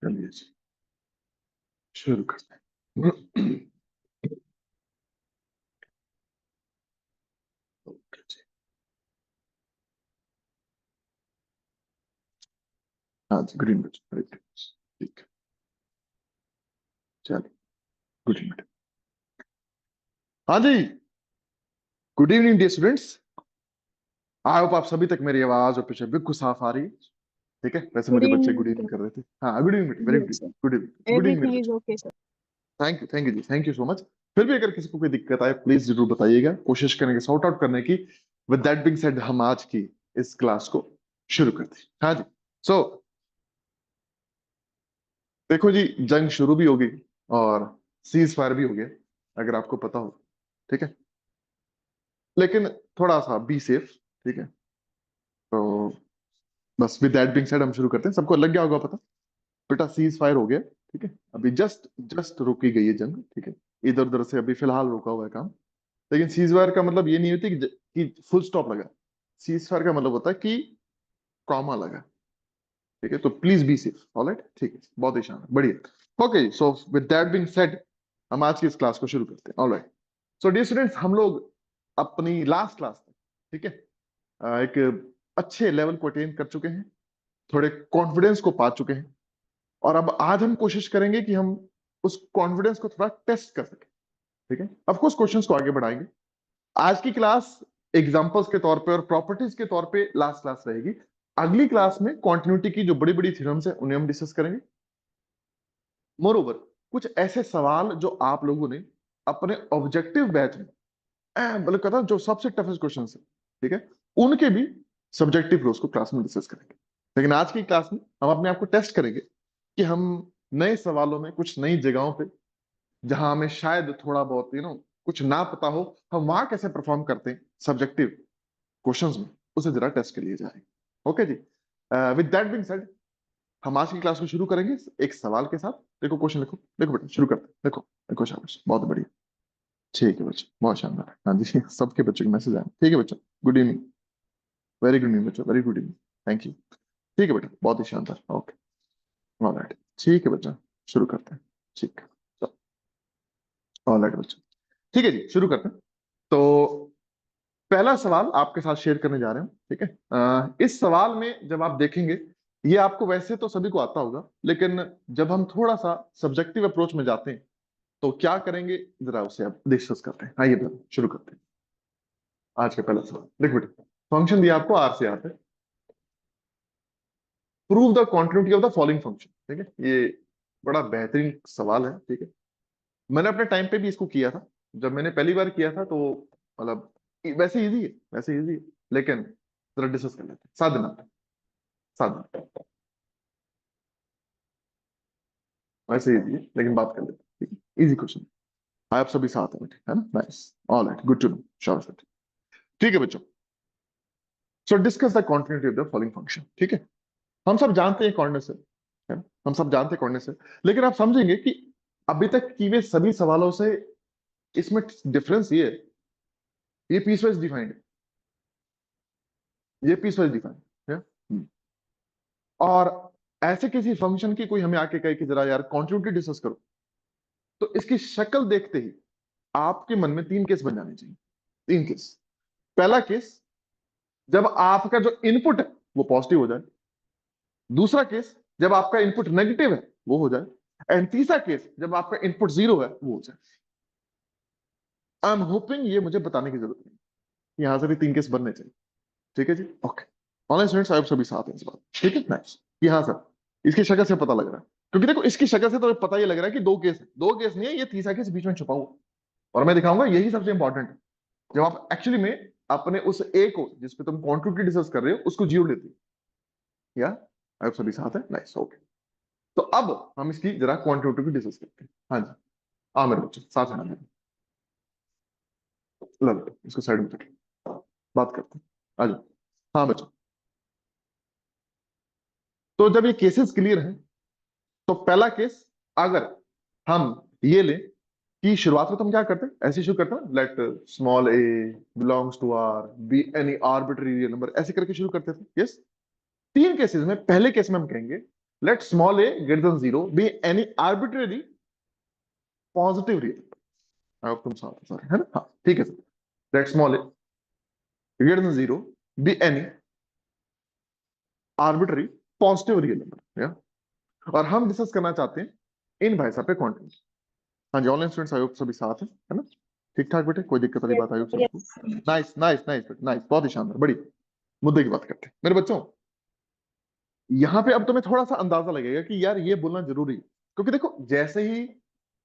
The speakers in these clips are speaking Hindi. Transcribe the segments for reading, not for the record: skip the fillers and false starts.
चलिए जी, शुरू करते हैं। ओके जी। हाँ जी, गुड इवनिंग, ठीक है। चलिए, गुड इवनिंग। हाँ जी, good evening dear students. I hope आप सभी तक मेरी आवाज और पीछे बिल्कुल साफ आ रही है। ठीक है, वैसे Good मुझे बच्चे गुड evening, इवनिंग sir. कर रहे थे। हाँ, good evening, very good, Yes, sir. Good evening, good evening मेरे Everything is बच्चे। okay, sir. थैंक यू जी, थैंक यू सो मच। फिर भी अगर किसी को कोई दिक्कत आए प्लीज जरूर बताइएगा, कोशिश करेंगे सॉर्ट आउट करने की। विद दैट बीइंग सेड, हम आज की इस क्लास को शुरू करते हैं। हाँ जी। सो देखो जी, जंग शुरू भी हो गई और सीज फायर भी हो गया, अगर आपको पता हो। ठीक है, लेकिन थोड़ा सा बी सेफ। ठीक है, तो बस विद दैट बीइंग सेड हम शुरू करते हैं। सबको लग गया होगा पता, बेटा सीज फायर हो गया। ठीक है, अभी जस्ट जस्ट रुकी गई है जंग। ठीक है, इधर उधर से अभी फिलहाल रुका हुआ है काम। लेकिन सीज फायर का मतलब ये नहीं होती कि फुल स्टॉप लगा। सीज फायर का मतलब होता है कि कॉमा लगा। ठीक है, तो प्लीज बी सेफ। ऑलराइट, ठीक है, बहुत ही शानदार, बढ़िया। Okay, so with that being said, हम आज की इस क्लास को शुरू करते हैं। ऑलराइट, सो डियर स्टूडेंट्स, हम लोग अपनी लास्ट क्लास तक, ठीक है, एक अच्छे लेवल को अटेन कर चुके हैं, थोड़े कॉन्फिडेंस को पा चुके हैं। और अब आज हम कोशिश करेंगे कि हम उस कॉन्फिडेंस को थोड़ा टेस्ट कर सकें। ठीक है, ऑफ कोर्स क्वेश्चंस को आगे बढ़ाएंगे। आज की क्लास एग्जांपल्स के तौर पे और प्रॉपर्टीज के तौर पे लास्ट क्लास रहेगी। अगली क्लास में कंटिन्यूटी की जो बड़ी बड़ी थ्योरम्स है उन्हें हम डिस्कस करेंगे। मोर ओवर, कुछ ऐसे सवाल जो आप लोगों ने अपने ऑब्जेक्टिव बैच में मतलब कहता जो सबसे टफेस्ट क्वेश्चन है, ठीक है, उनके भी सब्जेक्टिव क्लोज को क्लास में डिस्कस करेंगे। लेकिन आज की क्लास में हम अपने आप को टेस्ट करेंगे कि हम नए सवालों में कुछ नई जगहों पे, जहां हमें शायद थोड़ा बहुत कुछ ना पता हो, हम वहां कैसे परफॉर्म करते हैं सब्जेक्टिव क्वेश्चंस में, उसे जरा टेस्ट के लिए जाएंगे। ओके जी, विद दैट बीइंग सेड, हम आज की क्लास को शुरू करेंगे एक सवाल के साथ। देखो क्वेश्चन, लिखो देखो बेटा, शुरू करते हैं। देखो देखो, शाबाश, बहुत बढ़िया। ठीक है बच्चों, बहुत शानदार। हाँ जी, सबके बच्चों के मैसेज आए। ठीक है बच्चों, good evening, very good evening बच्चों, very good evening, thank you. ठीक है बेटा, बहुत ही शानदार। ओके, ऑलराइट, ठीक है बच्चों, शुरू करते हैं। ठीक है, ऑलराइट बच्चों, ठीक है जी, शुरू करते हैं। तो पहला सवाल आपके साथ शेयर करने जा रहे हैं। ठीक है, इस सवाल में जब आप देखेंगे, ये आपको वैसे तो सभी को आता होगा, लेकिन जब हम थोड़ा सा सब्जेक्टिव अप्रोच में जाते हैं तो क्या करेंगे, जरा उसे आप डिस्कस करते हैं। आइए बेटा, शुरू करते हैं आज का पहला सवाल। देखो बेटा, फंक्शन दिया आपको आर से आर है। Prove the continuity of the following function. ठीक है, ये बड़ा बेहतरीन सवाल है। ठीक है, मैंने अपने टाइम पे भी इसको किया था। जब मैंने पहली बार किया था तो मतलब वैसे इजी है, वैसे इजी है, लेकिन जरा डिस्कस कर लेते हैं। सात दिन आता है, सात दिन, वैसे इजी है लेकिन बात कर लेते हैं। ठीक है, इजी क्वेश्चन। आप सभी साथ हैं बेटे, है ना? Nice, alright, good to know, sure. ठीक है बच्चों, so discuss the continuity of the following function. ठीक है, हम सब जानते हैं कॉर्डिनेट से, है ना? हम सब जानते हैं कॉर्डिनेट से, लेकिन आप समझेंगे कि अभी तक की वे सभी सवालों से इसमें डिफरेंस ये है, ये पीस वाइज डिफाइंड है, ये पीस वाइज डिफाइंड है। और ऐसे किसी फंक्शन की कोई हमें आके कहे कि जरा यार कॉन्टिन्यूटी डिस्कस करो, तो इसकी शक्ल देखते ही आपके मन में तीन केस बन जाने चाहिए। तीन केस। पहला केस, जब आपका जो इनपुट है वो पॉजिटिव हो जाए। दूसरा केस, जब आपका इनपुट नेगेटिव है वो हो जाए। एंड तीसरा केस, जब आपका इनपुट जीरो है वो हो जाए। आई एम होपिंग ये मुझे बताने की जरूरत नहीं, यहां से भी तीन केस बनने चाहिए। ठीक है जी, ओके। ऑनलाइन स्टूडेंट्स आप सभी साथ हैं इस बात, ठीक है, नाइस। कि हाँ सर, इसकी शक्ल से पता लग रहा है, क्योंकि देखो इसकी शक्ल से तो पता ही लग रहा है कि दो केस है। दो केस नहीं है, ये तीसरा केस बीच में छुपा हुआ। और मैं दिखाऊंगा यही सबसे इंपॉर्टेंट है। जब आप एक्चुअली में अपने उस ए को, जिसपे तुम क्वांटिटी डिस्कस कर रहे हो, उसको जीरो लेते हो, या आप सभी साथ हैं, नाइस, ओके। तो अब हम इसकी जरा क्वांटिटी को डिस्कस करते हैं। हाँ जी, हाँ मेरे बच्चे साथ हैं, लो लो, इसको साइड में रख, बात करते हैं। आ जाओ। हाँ बच्चों, तो जब ये केसेस क्लियर हैं, तो पहला केस, अगर हम ये लें कि शुरुआत में तो हम क्या करते हैं, ऐसे शुरू करते हैं, let small A belongs to R be any arbitrary real number, ऐसे करके शुरू करते थे। यस, तीन केसेस में, पहले केस में हम कहेंगे late small A greater than 0 be any arbitrary positive real number. अब तुम साथ सारे है ना, हाँ ठीक है sir. Late small A greater than 0 be any arbitrary positive real number, या और हम डिस्कस करना चाहते हैं इन भाई साहब पे क्वांटिटी। हाँ जी, ऑनलाइन स्टूडेंट्स आयोग सभी साथ है ना, ठीक ठाक बेटे, कोई दिक्कत वाली बात आयोग सबको? नाइस नाइस नाइस बेटे, नाइस, बहुत ही शानदार, बड़ी मुद्दे की बात करते हैं मेरे बच्चों। यहाँ पे अब तुम्हें थोड़ा सा अंदाजा लगेगा कि यार ये बोलना जरूरी है, क्योंकि देखो जैसे ही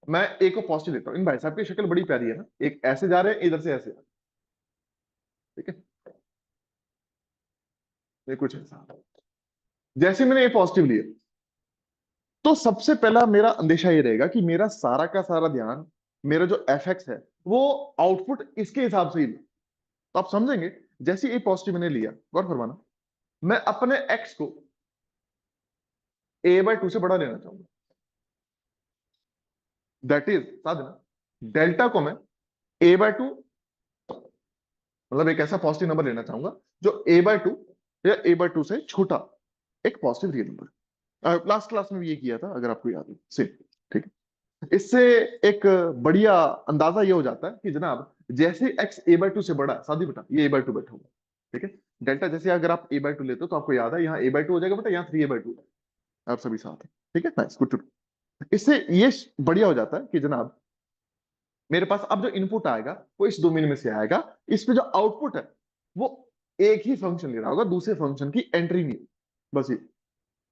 मैं ए को पॉजिटिव लेता हूँ, इन भाई साहब की शक्ल बड़ी प्यारी है ना, एक ऐसे जा रहे हैं इधर से ऐसे, ठीक है, ये कुछ ऐसा। जैसे मैंने ए पॉजिटिव लिया तो सबसे पहला मेरा अंदेशा ये रहेगा कि मेरा सारा का सारा ध्यान, मेरा जो एफ एक्स है वो आउटपुट इसके हिसाब से ही ले। तो आप समझेंगे जैसे ए पॉजिटिव मैंने लिया, गौर फरमाना, मैं अपने एक्स को a/2 से बड़ा लेना चाहूंगा, दैट इज साथ देना डेल्टा को मैं a/2, मतलब एक ऐसा पॉजिटिव नंबर लेना चाहूंगा जो a/2 या a/2 से छोटा एक positive real number. Last class में भी ये किया था अगर आपको याद है, सेम, ठीक है। इससे एक बढ़िया अंदाजा ये हो जाता है कि जनाब जैसे x a/2 से बड़ा है, शादी बेटा ये a/2 बैठा होगा, ठीक है। डेल्टा जैसे अगर आप a/2 लेते हो तो आपको याद है यहाँ a/2 हो जाएगा बेटा, यहाँ 3a/2, आप सभी साथ हैं, ठीक है, नाइस, गुड टू। इससे ये बढ़िया हो जाता है कि जनाब मेरे पास अब जो इनपुट आएगा वो इस डोमेन में से आएगा, इसमें जो आउटपुट है वो एक ही फंक्शन ले रहा होगा, दूसरे फंक्शन की एंट्री नहीं, बस ये,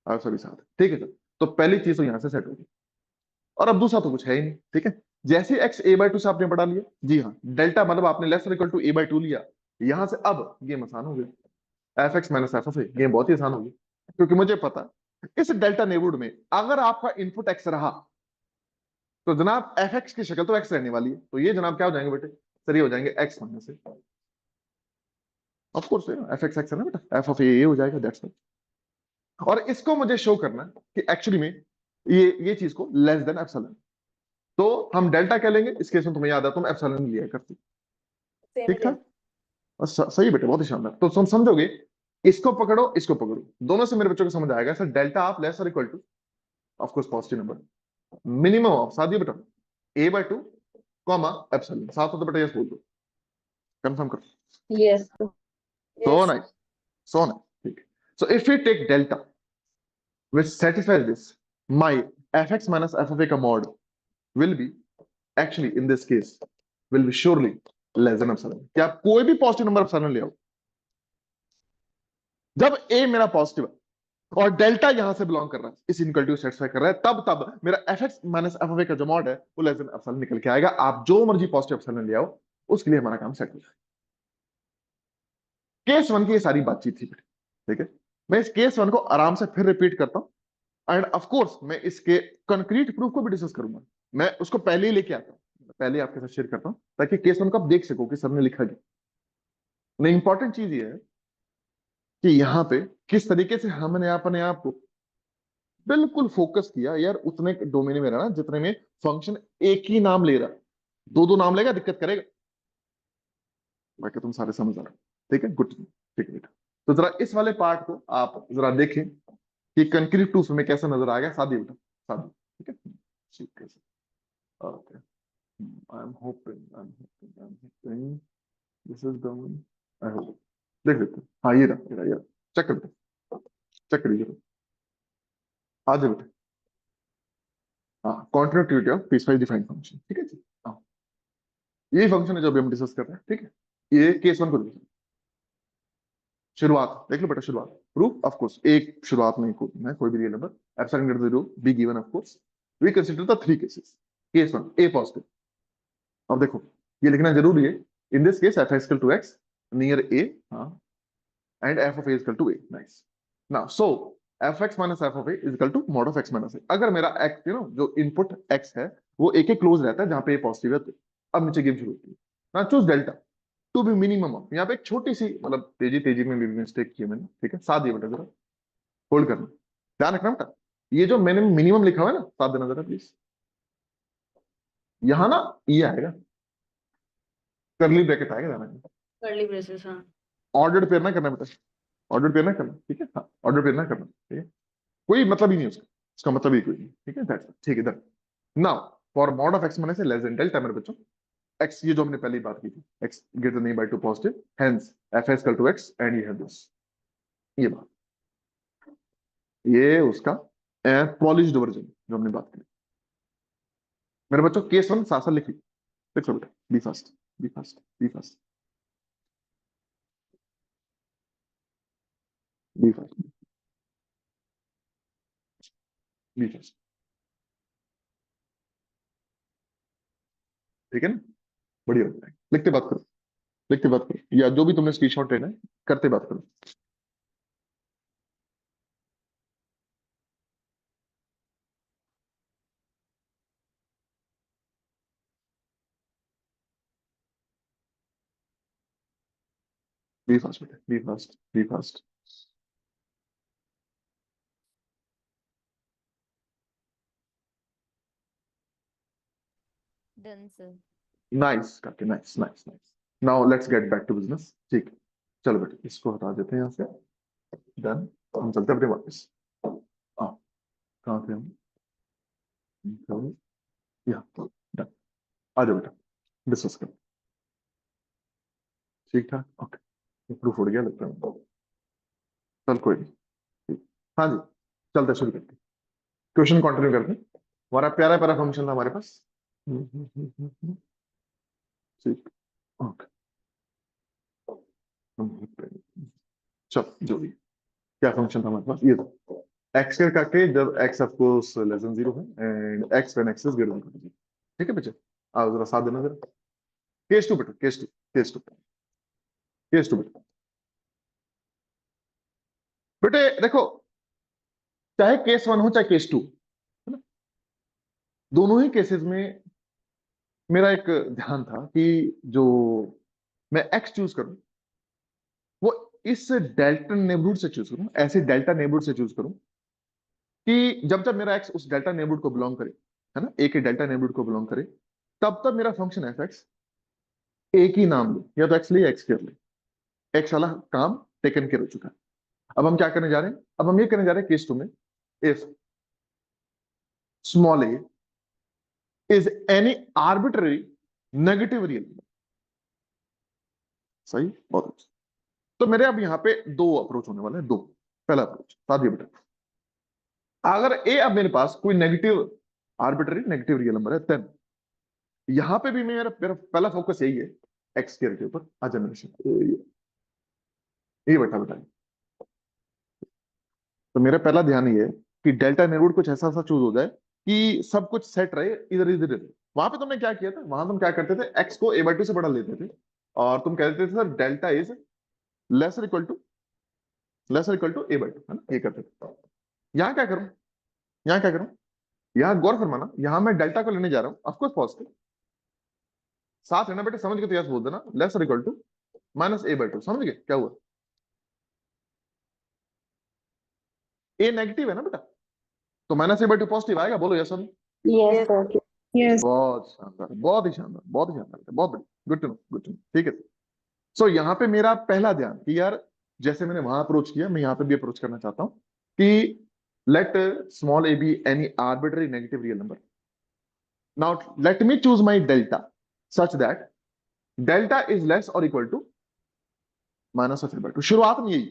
आप सभी साथ, ठीक है सर। तो पहली चीज तो यहां से सेट होगी, और अब दूसरा तो कुछ है ही नहीं, ठीक है। जैसे एक्स a/2 से आपने बढ़ा लिया, जी हाँ, डेल्टा मतलब आपने लेस इक्वल टू a/2 लिया, यहां से अब गेम आसान हो गया, F x minus F of A, game बहुत ही आसान होगी, क्योंकि मुझे पता है इस डेल्टा नेबरहुड में अगर आपका इनपुट एक्स रहा तो जनाब एफ एक्स की शक्ल तो एक्स रहने वाली है, तो ये जनाब क्या हो जाएंगे बेटे, सर ये हो जाएंगे x minus A, of course F x x है ना बेटा, एफ ऑफ ए हो जाएगा, दैट्स इट। और इसको मुझे शो करना है कि एक्चुअली में ये चीज को लेस देन एप्सिलॉन, तो हम डेल्टा क्या लेंगे इस केस में, तुम्हें याद है तुम एप्सिलॉन लिया करती, ठीक था। और सही बेटे, बहुत ही शानदार, तो तुम समझोगे, इसको पकड़ो इसको पकड़ो, दोनों से मेरे बच्चों को समझ आएगा सर, डेल्टा आप लेस और equal two of course positive number, minimum of साथ बेटा a/2 कॉमा एप्सिलॉन, साथ हो तो बेटा यस बोल दो, कंफर्म करो, Yes. So Yes. Nice, so nice, ठीक है। So if we take delta which satisfies this, my fx minus f of a का mod will be actually in this case will be surely less than epsilon। क्या आप कोई भी पॉजिटिव नंबर एप्सिलॉन ले आओ, जब a मेरा पॉजिटिव है और डेल्टा यहां से बिलोंग कर रहा है, इस इनइक्वालिटी को सेटिस्फाई कर रहा है, तब तब मेरा fx minus f of a का जो mod है वो लेस देन एप्सिलॉन निकल के आएगा। आप जो मर्जी पॉजिटिव एप्सिलॉन ले आओ, उसके लिए हमारा काम सेट हो जाएगा। केस वन की ये सारी बातचीत थी, ठीक है। मैं इस केस वन को आराम से फिर रिपीट करता हूं, एंड ऑफ कोर्स मैं इसके कंक्रीट प्रूफ को भी डिस्कस करूंगा, मैं उसको पहले ही लेके आता हूं, पहले आपके साथ शेयर करता हूं ताकि केस वन को आप देख सको कि सर ने लिखा क्या। इंपॉर्टेंट चीज ये है कि यहाँ पे किस तरीके से हमने अपने आप को बिल्कुल फोकस किया, यार उतने डोमेन में रहना जितने में फंक्शन एक ही नाम ले रहा, दो दो नाम लेगा दिक्कत करेगा, बाकी तुम सारे समझ रहे हो, ठीक है, गुड, ठीक है। तो जरा इस वाले पार्ट को आप जरा देखें कि कंक्रीट प्रूफ में कैसा नजर आ गया, सादी बेटा, सादी, ठीक है, ठीक है, okay. I'm hoping this is the one. I hope. देख लेते हैं, हाँ ये रहा, चेक करते हैं, चेक करिए, आ जाए बेटे, हाँ, continuity of piecewise defined function, ठीक है जी, हाँ, यही फंक्शन है जो अभी हम डिस्कस कर रहे हैं, ठीक है। ये केस वन को देखिए, शुरुआत देख लो बेटा, शुरुआत प्रूफ ऑफ कोर्स एक शुरुआत में कोई भी real number epsilon greater than 0 be given of course, we consider the three cases, case one A positive, अब देखो ये लिखना जरूरी है, in this case F equal to X near A, हाँ, and F of A equal to A, nice. Now so F x minus F of A equal to mod of x minus A, अगर मेरा एक्स जो इनपुट एक्स है वो एक एक क्लोज रहता है जहां पे ए पॉजिटिव है, तो अब नीचे गेम शुरू होती है ना, choose delta to be minimum of, यहाँ पे एक छोटी सी मतलब तेजी तेजी में भी मिस्टेक की है मैंने, ठीक है, साथ ये बेटा जरा होल्ड करना, ध्यान रखना बेटा, ये जो मैंने मिनिमम लिखा हुआ है ना, साथ देना जरा प्लीज, यहाँ ना ये आएगा, करली ब्रैकेट आएगा, ध्यान रखना, कर्ली ब्रेसेस, हाँ। ऑर्डर्ड पेयर ना करना बेटा, ऑर्डर पेयर ना करना, ठीक है, हाँ, ऑर्डर पेयर ना करना, ठीक है। कोई मतलब ही नहीं उसका, उसका मतलब ही कोई नहीं, ठीक है, ठीक है। Now for mod of x minus less than delta मेरे बच्चों, एक्स ये जो हमने पहले ही बात की थी, X greater than by 2 positive, hence F is equal to X and ये है दिस, ये बात, ये उसका पॉलिश्ड वर्जन जो हमने बात की मेरे बच्चों। केस वन साथ साथ लिख लो बेटा, be fast, be fast, be fast, be fast, be fast, ठीक है ना, बढ़िया होता है। लिखते बात करो, लिखते बात करो, या जो भी तुमने स्क्रीनशॉट लेना है करते बात करो। बी फास्ट बेटा, be fast, be fast. Done sir. Nice काके, nice nice nice. Now let's get back to business, ठीक है। चलो बेटा इसको हटा देते हैं यहाँ से, डन। हम चलते हैं अपने वापस। हाँ, कहाँ थे हम? तो यहाँ, डन। आ जाओ बेटा, डिस्कस करो। ठीक ठाक, ओके, प्रूफ उड़ गया लगता है। चल कोई नहीं, ठीक। हाँ जी, चलते शुरू करते, क्वेश्चन कंटिन्यू करते हैं। हमारा प्यारा प्यारा फंक्शन था हमारे पास। ठीक, ओके। चल जो भी, क्या फंक्शन था हमारे पास, ये था एक्स के काके जब X of course less than 0 है and X when X is greater than 0। ठीक है बच्चे, आओ जरा साथ देना जरा। केस टू बेटा, case two, case two, case two बेटा। बेटे देखो, चाहे केस वन हो चाहे केस टू, है ना, दोनों ही केसेस में मेरा एक ध्यान था कि जो मैं एक्स चूज करूं वो इस डेल्टा नेबरहुड से चूज करूं, ऐसे डेल्टा नेबरहुड से चूज करूं कि जब जब मेरा एक्स उस डेल्टा नेबरहुड को बिलोंग करे, है ना, एक ही डेल्टा नेबरहुड को बिलोंग करे, तब तब मेरा फंक्शन एफ एक्स एक ही नाम ले, या तो एक्स ले या एक्स केयर ले, एक्स वाला काम टेकन केयर हो चुका है। अब हम क्या करने जा रहे हैं, अब हम ये करने जा रहे हैं केस टू में, if small A is any arbitrary negative real, सही, बहुत अच्छा। तो मेरे अब यहाँ पे दो अप्रोच होने वाले हैं, दो। पहला अप्रोच साथ ही बेटा, अगर ए अब मेरे पास कोई negative arbitrary negative real number है, देन यहां पे भी मेरा मेरा पहला फोकस यही है, एक्स केयर के ऊपर आ जनरेशन, ये बेटा बेटा। तो मेरा पहला ध्यान ये है कि डेल्टा नेबरहुड कुछ ऐसा सा चूज हो जाए कि सब कुछ सेट रहे, इधर इधर इधर। वहां पे तुमने क्या किया था, वहां तुम क्या करते थे, एक्स को a/2 से बड़ा लेते थे और तुम कहते थे sir delta is lesser equal to a/2, है ना, ये करते थे। यहाँ क्या करूं, यहाँ क्या करूं, यहाँ गौर फरमाना, यहाँ मैं डेल्टा को लेने जा रहा हूँ, ऑफकोर्स पॉजिटिव, साथ है ना बेटे, समझ के तो यस बोल देना, laser equal to minus a/2, समझ गए क्या हुआ, ए नेगेटिव है ना बेटा, तो माइनस a/2 पॉजिटिव आएगा, बोलो yes sir. Yes sir. Yes. बहुत शानदार, बहुत ही शानदार, बहुत ही शानदार, बहुत बढ़िया, good to know, good to know, ठीक है। सो यहाँ पे मेरा पहला ध्यान कि यार जैसे मैंने वहां अप्रोच किया, मैं यहाँ पे भी अप्रोच करना चाहता हूँ कि let small A be any arbitrary negative real number. Now let me choose my delta such that delta is less और equal to minus of a/2, शुरुआत में यही,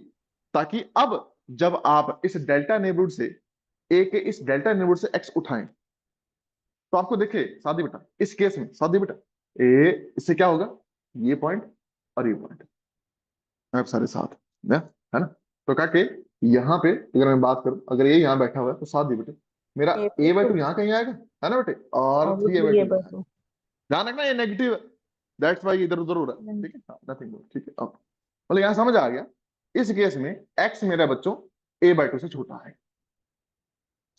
ताकि अब जब आप इस डेल्टा नेबरहुड से ए के इस डेल्टा नेबरहुड से एक्स उठाएं तो आपको देखे सादी बेटा, इस केस में सादी बेटा, ए इससे क्या होगा, ये पॉइंट और ये पॉइंट आप सारे साथ है ना। तो क्या के यहाँ पे अगर मैं बात करूं, अगर ये यहाँ बैठा हुआ है तो साथ दी बेटे, मेरा a/2 यहाँ कहीं आएगा, है ना बेटे, और 3a/2 यहाँ आएगा। ध्यान रखना ये नेगेटिव है, दैट्स वाई इधर उधर हो रहा है, ठीक है, नथिंग मोर, ठीक है। अब मतलब यहाँ समझ आ गया, इस केस में x मेरा बच्चों a/2 से छोटा है,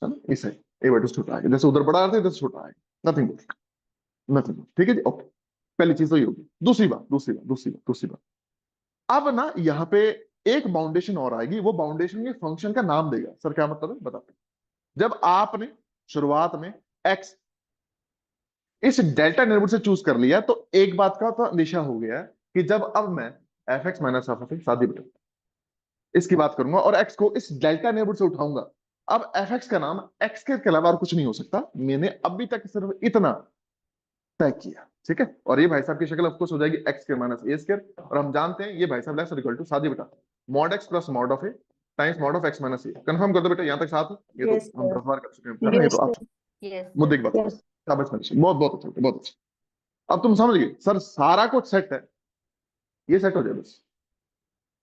चलो इसे a/2 से छोटा है, जैसे उधर बड़ा था इधर से छोटा है, नथिंग मोर, नथिंग मोर, ठीक है जी, ओके। पहली चीज तो ये होगी। दूसरी बात अब ना यहाँ पे एक बाउंडेशन और आएगी, वो बाउंडेशन ये फंक्शन का नाम देगा। सर क्या मतलब है बताते, जब आपने शुरुआत में x इस डेल्टा नेबरहुड से चूज कर लिया तो एक बात का तो निशा हो गया कि जब अब मैं f(x - f(x) शादी बेटा इसकी बात करूंगा और x को इस डेल्टा नेबरहुड से उठाऊंगा अब एफ एक्स का नाम एक्स के अलावा और कुछ नहीं हो सकता, मैंने अभी तक सिर्फ इतना तय किया, ठीक है। और ये भाई साहब की शक्ल ऑफकोर्स हो जाएगी एक्स स्क्वायर माइनस ए स्क्वायर, और हम जानते हैं ये भाई साहब लेस इक्वल टू सादी बेटा mod x plus mod of A times mod of x minus A. Confirm कर दो बेटा, यहाँ तक साथ है? ये तो Yes, हम sir. 10 बार कर चुके हैं, करना ये Yes, तो आप sir. यस मुद्दे सर। की बात करो। Yes. शाबाश मनीष, बहुत बहुत अच्छा बहुत अच्छा। अब तुम समझ गए सर, सारा कुछ सेट है, ये सेट हो जाए बस,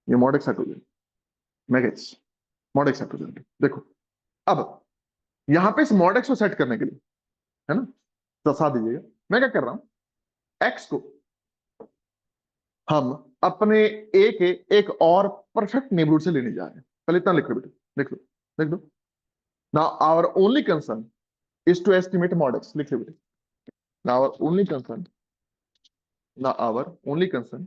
ये मॉड एक्स सेट हो जाए, मैगेट्स मॉड एक्स सेट हो जाए। देखो अब यहाँ पे इस मॉड एक्स को सेट करने के लिए, है ना, तो साथ दीजिएगा, मैं क्या कर रहा हूं, एक्स को हम अपने ए के एक और परफेक्ट नेबरहुड से लेने जा रहे हैं। पहले इतना लिख लो बेटा, लिख लो, लिख दो। Now our only concern is to estimate mod X, लिख लो बेटा। Now our only concern, now our only concern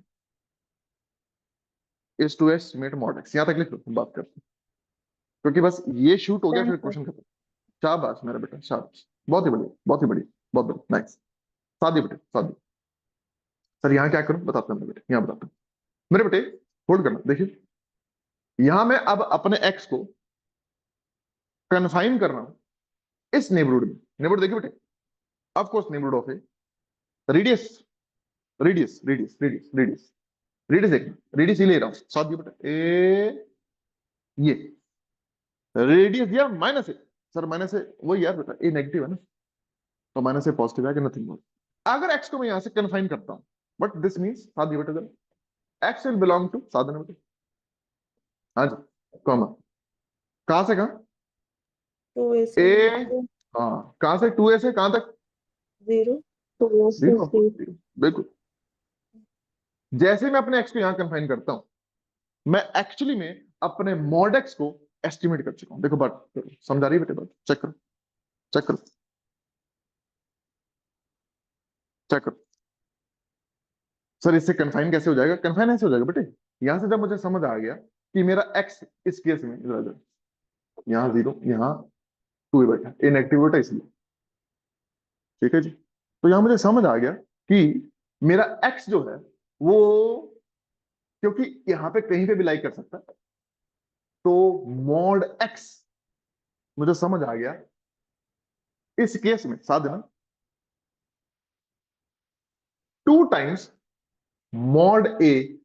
is to estimate mod X, यहां तक लिख लो, हम बात करते हैं, क्योंकि बस ये शूट हो गया Done, फिर sir. क्वेश्चन खत्म। शाबाश मेरा बेटा, शाबाश, बहुत ही बढ़िया, बहुत ही बढ़िया, बहुत बढ़िया, नाइस। सादी बेटे, सादी। सर यहाँ क्या करूं बताता हूं मेरे बेटे, यहाँ बताता हूं मेरे बेटे, होल्ड करना। देखिए यहां मैं अब अपने एक्स को कन्फाइन कर रहा हूं इस नेबरहुड में। नेबरहुड देखिए बेटे, of course neighbourhood of A radius, radius radius radius radius radius, देखना रेडियस ही ले रहा हूं, साथ दिया बेटा ए, ये रेडियस दिया माइनस ए। सर माइनस ए वही यार बेटा, ए नेगेटिव है ना, तो माइनस ए पॉजिटिव है कि नथिंग मोर। अगर एक्स को मैं यहां से कन्फाइन करता हूं, बट दिस मींस साथ दिया बेटा, एक्स विल बिलोंग टू, साथ देना बेटा, हाँ जी, कॉमा, कहां से कहां, 2A से ए, हाँ कहां से, 2a से कहां तक, 0. 2A से जीरो, 3. बिल्कुल। जैसे मैं अपने एक्स को यहां कन्फाइन करता हूं, मैं एक्चुअली में अपने मॉड एक्स को एस्टिमेट कर चुका हूं। देखो बात करो, समझा रही है बेटे बात, चेक करो, चेक करो, चेक करो। सर इससे कन्फाइन कैसे हो जाएगा, कन्फाइन ऐसे हो जाएगा बेटे, यहां से जब मुझे समझ आ गया कि मेरा एक्स इस केस में यहाँ 0 यहाँ 2 बैठा, ए नेगेटिव बेटा इसलिए, ठीक है जी। तो यहां मुझे समझ आ गया कि मेरा एक्स जो है वो, क्योंकि यहाँ पे कहीं पे भी लाई कर सकता है, तो मॉड एक्स मुझे समझ आ गया इस केस में, साथ देना, 2 टाइम्स मॉड ए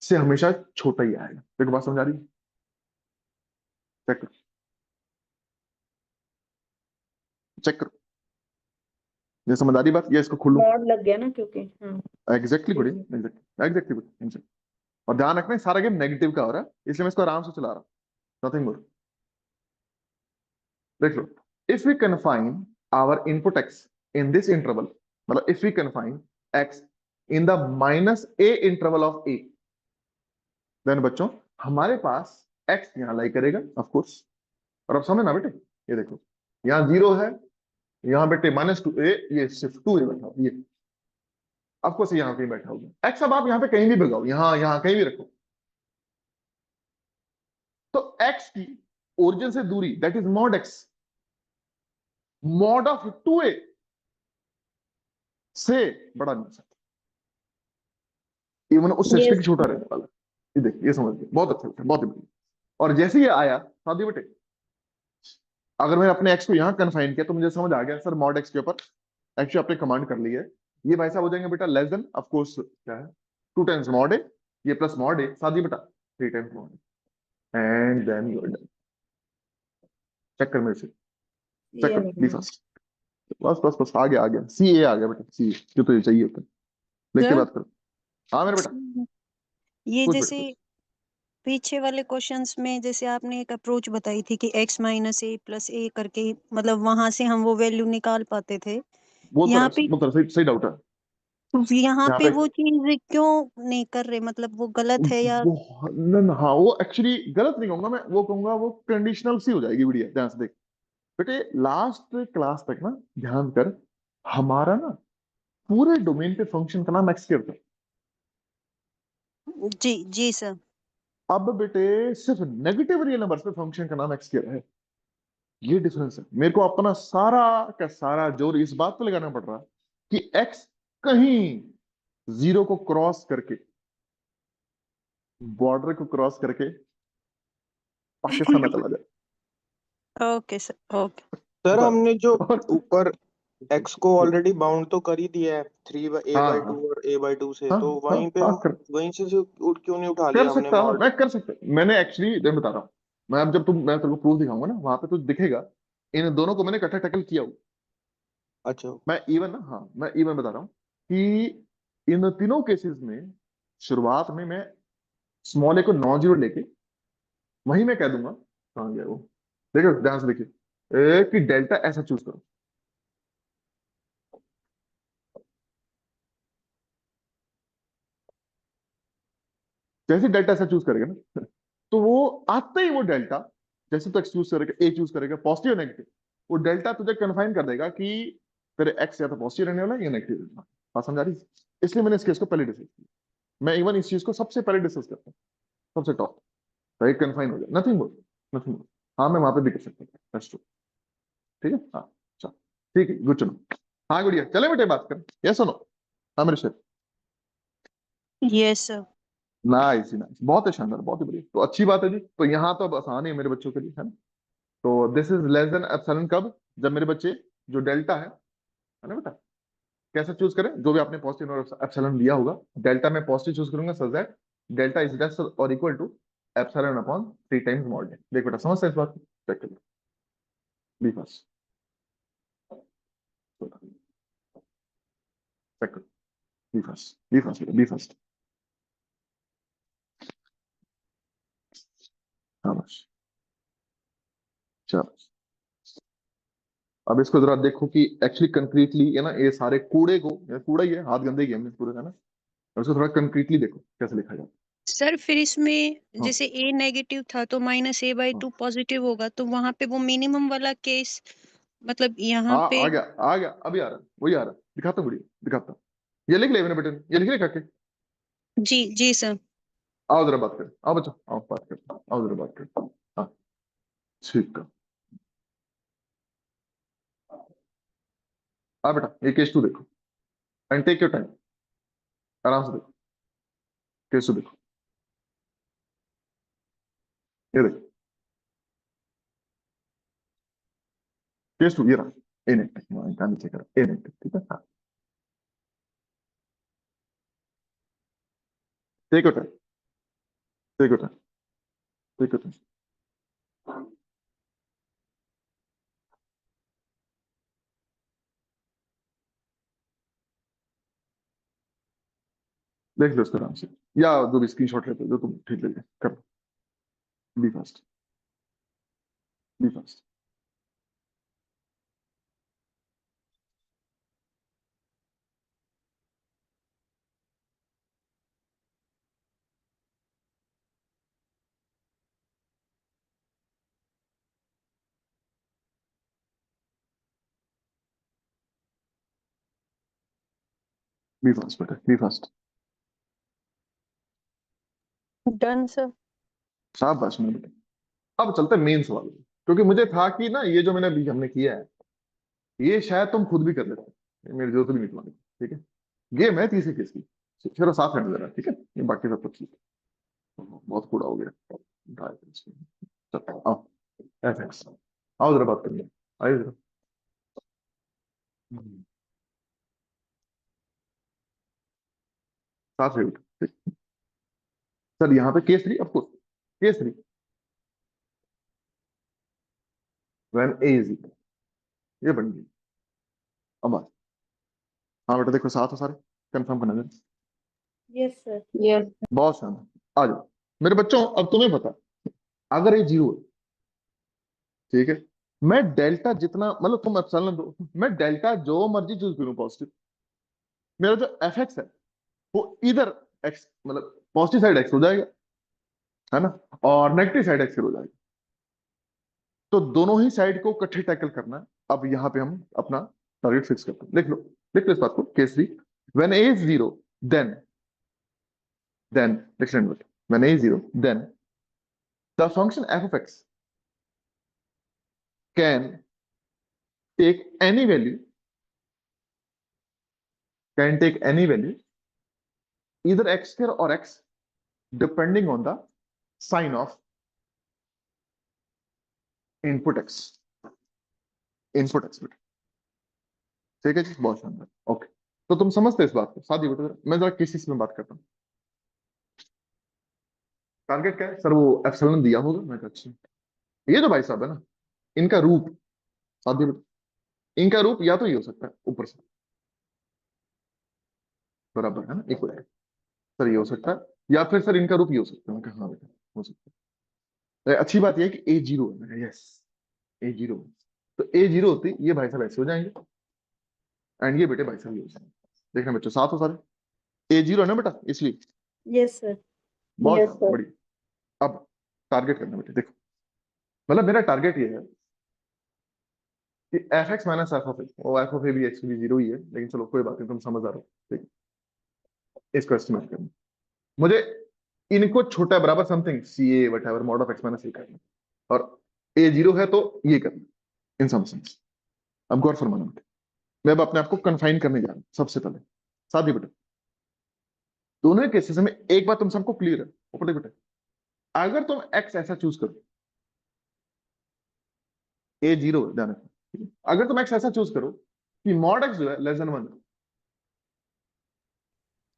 से हमेशा छोटा ही आएगा। देखो बात समझ आ रही है, चेक करो, चेक करो, ये समझ आ रही बात, ये इसको खोलूं, मॉड लग गया ना क्योंकि एग्जैक्टली बढ़िया, एग्जैक्टली एग्जैक्टली एग्जैक्टली। और ध्यान रखना सारा गेम नेगेटिव का हो रहा है, इसलिए मैं इसको आराम से चला रहा हूं, नथिंग मोर। देख लो, if we confine our input X in this interval, मतलब if we confine X in the minus A interval of A, then बच्चों हमारे पास एक्स यहां लाई करेगा ऑफ कोर्स। और अब समझना बेटे, ये देखो यहाँ 0 है, यहाँ बेटे -2 ए, ये सिर्फ 2 ए बैठा हो, ये ऑफ कोर्स यहाँ कहीं बैठा होगा एक्स। अब आप यहाँ पे कहीं भी भगाओ, यहाँ यहाँ कहीं भी रखो, तो एक्स की ओरिजिन से दूरी that is mod x, mod of 2a से बड़ा नहीं हो सकता, इवन उससे yes, स्टिक छोटा रहने वाला। ये देखिए, ये समझ गए, बहुत अच्छा बेटा, बहुत ही बढ़िया। और जैसे ये आया सादी बेटे, अगर मैंने अपने एक्स को यहां कन्फाइन किया तो मुझे समझ आ गया सर मॉड एक्स के ऊपर एक्चुअली आपने कमांड कर ली है, ये भाई साहब हो जाएंगे बेटा लेस देन ऑफ कोर्स क्या है, 2 टाइम्स मॉड ए, ये प्लस मॉड ए, सादी बेटा 3 times mod A, and then you are done. Check कर मेरे से, चेक ये कर बी नहीं फास्ट, बस बस बस आ गया, आ गया, सी ए आ गया बेटा, सी ए जो तो ये चाहिए होता है। लिख के सर, बात करो, हाँ मेरे बेटा, ये पूछ बेटा जैसे पूछ। पीछे वाले क्वेश्चंस में जैसे आपने एक अप्रोच बताई थी कि x माइनस ए प्लस ए करके, मतलब वहां से हम वो वैल्यू निकाल पाते थे। यहाँ पे बोल तो रहा, सही सही डाउट है यहाँ यहाँ पे पे। वो चीज क्यों नहीं कर रहे, मतलब वो गलत है या? वो हाँ वो एक्चुअली गलत नहीं कहूंगा मैं, वो कहूंगा वो कंडीशनल सी हो जाएगी बढ़िया, ध्यान से देख बेटे, लास्ट क्लास तक ना ध्यान कर, हमारा ना पूरे डोमेन पे फंक्शन का नाम एक्स स्क्वायर था। जी जी सर। अब बेटे सिर्फ नेगेटिव रियल नंबर्स पे फंक्शन का नाम एक्स स्क्वायर है, ये डिफरेंस है। मेरे को अपना सारा का सारा जोर इस बात पे लगाना पड़ रहा कि एक्स कहीं 0 को क्रॉस करके, बॉर्डर को क्रॉस करके पाकिस्तान में चला जाए, ओके सर, ओके। सर बस। हमने जो और ऊपर x को ऑलरेडी बाउंड तो कर ही दिया है 3a हाँ बाई हाँ टू और a/2 से, हाँ तो हाँ वहीं पे हाँ, हम वहीं से उठ क्यों नहीं उठा कर लिया हमने सकता ना, मॉड? मैं कर सकता, मैंने एक्चुअली मैं बता रहा हूँ, मैं अब जब मैं तेरे को प्रूफ दिखाऊंगा ना, वहां पे तुझे दिखेगा इन दोनों को मैंने इकट्ठा टैकल किया हुआ। अच्छा। मैं इवन ना, हाँ मैं इवन बता रहा हूँ कि इन तीनों केसेस में शुरुआत में मैं स्मॉल ए को नॉन जीरो लेके वहीं मैं कह दूंगा, कहाँ गया वो, देखो ध्यान से देखिए, कि डेल्टा ऐसा चूज करो। जैसे डेल्टा ऐसा चूज करेगा ना, तो वो आते ही वो डेल्टा, जैसे तो एक्स चूज करेगा, ए चूज करेगा, पॉजिटिव नेगेटिव, वो डेल्टा तुझे कन्फाइन कर देगा कि तेरे एक्स या तो पॉजिटिव रहने वाला है या नेगेटिव रहने वाला है। बात समझ आ रही है? इसलिए मैंने इस केस को पहले डिस्कस किया। मैं इवन इस चीज को सबसे पहले डिस्कस करता हूँ, सबसे टॉप, राइट, कन्फाइन हो जाए, नथिंग मोर, नथिंग मोर। हाँ मैं वहां पे भी कर सकता हूँ, दैट्स ट्रू। ठीक है, हाँ चलो, ठीक है, गुड चलो। हाँ गुड़िया, चले बेटे बात करें, यस सुनो। हाँ मेरे शेर, यस सर। नाइस नाइस, बहुत है, शानदार, बहुत ही बढ़िया, तो अच्छी बात है जी। तो यहाँ तो अब आसान है मेरे बच्चों के लिए, है ना। तो this is less than epsilon कब, जब मेरे बच्चे जो डेल्टा है ना बेटा, कैसे चूज करें, जो भी आपने पॉजिटिव और एप्सिलॉन लिया होगा, डेल्टा में पॉजिटिव चूज करूंगा such that delta is less और equal to epsilon upon 3 times mod. देख बेटा, समझता है इस बात को, चेक कर, बी फर्स्ट, चेक कर, be first, be first, be first, हाँ बस, चलो। अब इसको जरा देखो कि एक्चुअली कंक्रीटली है ना, ये सारे कूड़े को, ये कूड़ा ही है, हाथ गंदे ही है पूरे, है ना। और इसको थोड़ा कंक्रीटली देखो कैसे लिखा जाता सर फिर इसमें है। हाँ जैसे ए नेगेटिव था तो -a/2 हाँ, पॉजिटिव होगा, तो वहां पे वो मिनिमम वाला केस, मतलब यहाँ पे। आ गया, आ गया, अभी आ रहा है, वही आ रहा है, दिखाता हूँ वीडियो, दिखाता हूँ। ये लिख ले मैंने बेटे ने, ये लिख ले काके। जी जी सर। आओ जरा बात करें, आओ बच्चों, आओ बात करें, आओ जरा बात करें। हाँ ठीक है, आ बेटा ये केस टू देखो, एंड टेक योर टाइम, आराम से देखो, केस टू देखो, ये देखो, केस टू ये रहा, ए नेगेटिव, इनका नीचे करा, ए नेगेटिव, ठीक है। हाँ take your time, take your time, take your time. देख लो इसको आराम से, या जो भी स्क्रीनशॉट लेते हो, जो तुम ठीक लगे कर लो, be fast, be fast, be fast बेटा, बी फास्ट। Done sir. शाबाश मेरे बेटे। अब चलते हैं मेन सवाल पे, क्योंकि मुझे था कि ना ये जो मैंने अभी हमने किया है, ये शायद तुम खुद भी कर लेते हो, मेरी जरूरत भी नहीं तुम्हारी, ठीक है। गेम है तीसरी केस की, चलो साथ रहने देना, ठीक है, ये बाकी सब तो ठीक है। बहुत कूड़ा हो गया, चलो आओ, एफएक्स, आओ जरा बात करेंगे, आइए जरा। साथ रहे उठो, ठीक। सर यहाँ पे case three, of course case three, when A is equal, ये बन गई। अब बात, हाँ बेटा देखो साथ हो सारे, कंफर्म करना है। Yes sir. यस। बहुत शानदार, आ जाओ मेरे बच्चों। अब तुम्हें पता, अगर ये जीरो है, ठीक है, मैं डेल्टा जितना, मतलब तुम एप्सिलॉन दो, मैं डेल्टा जो मर्जी चूज करूं पॉजिटिव, मेरा जो एफ एक्स है वो इधर एक्स, मतलब पॉजिटिव साइड एक्स हो जाएगा, है ना, और नेगेटिव साइड एक्स हो जाएगा। तो दोनों ही साइड को इकट्ठे टैकल करना है। अब यहाँ पे हम अपना टारगेट फिक्स करते हैं, लिख लो, लिख लो इस बात को, case three, when A is zero, then लिख लो, when A is zero, then the function F of X can take any value, can take any value either x square or x depending on the sign of input x, input x बेटा, ठीक है जी, बहुत शानदार, ओके। तो तुम समझते इस बात को, साथ ही बेटा मैं जरा केसेस में बात करता हूँ। टारगेट क्या है सर? वो एप्सिलॉन दिया होगा, मैं कहा अच्छा। ये जो भाई साहब है ना, इनका रूप, साथ ही बेटा, इनका रूप या तो ये हो सकता है ऊपर से, बराबर है ना, इक्वल है सर, ये हो सकता है, या फिर सर इनका रूप ये हो सकता है। मैं कहा हाँ बेटा हो सकता है। अच्छी बात यह है कि ए जीरो है, यस ए जीरो। तो ए जीरो होती ये भाई साहब ऐसे हो जाएंगे, एंड ये बेटे भाई साहब ये हो जाएंगे। देखना बच्चों, साथ हो सारे, ए जीरो है ना बेटा, इसलिए Yes, sir. बहुत Yes, sir. बढ़िया। अब टारगेट करना बेटे, देखो मतलब मेरा टारगेट ये है कि F x minus F of A, वो एफ ऑफ ए भी एक्चुअली जीरो ही है, लेकिन चलो कोई बात नहीं, तुम समझ आ रहे हो, ठीक है। इसको एस्टिमेट करना मुझे, इनको छोटा बराबर something C A whatever mod of x minus A करना, और ए जीरो है तो ये करना इन सम सेंस। अब गौर फरमाना बेटे, मैं अब अपने आप को कन्फाइन करने जा रहा हूं सबसे पहले, साथ ही बेटे दोनों केसेस में एक बात तुम सबको क्लियर है, ऊपर बेटे, अगर तुम एक्स ऐसा चूज करो, ए जीरो ध्यान रखना, ठीक है? अगर तुम एक्स ऐसा चूज करो कि मॉड एक्स जो है लेस देन वन,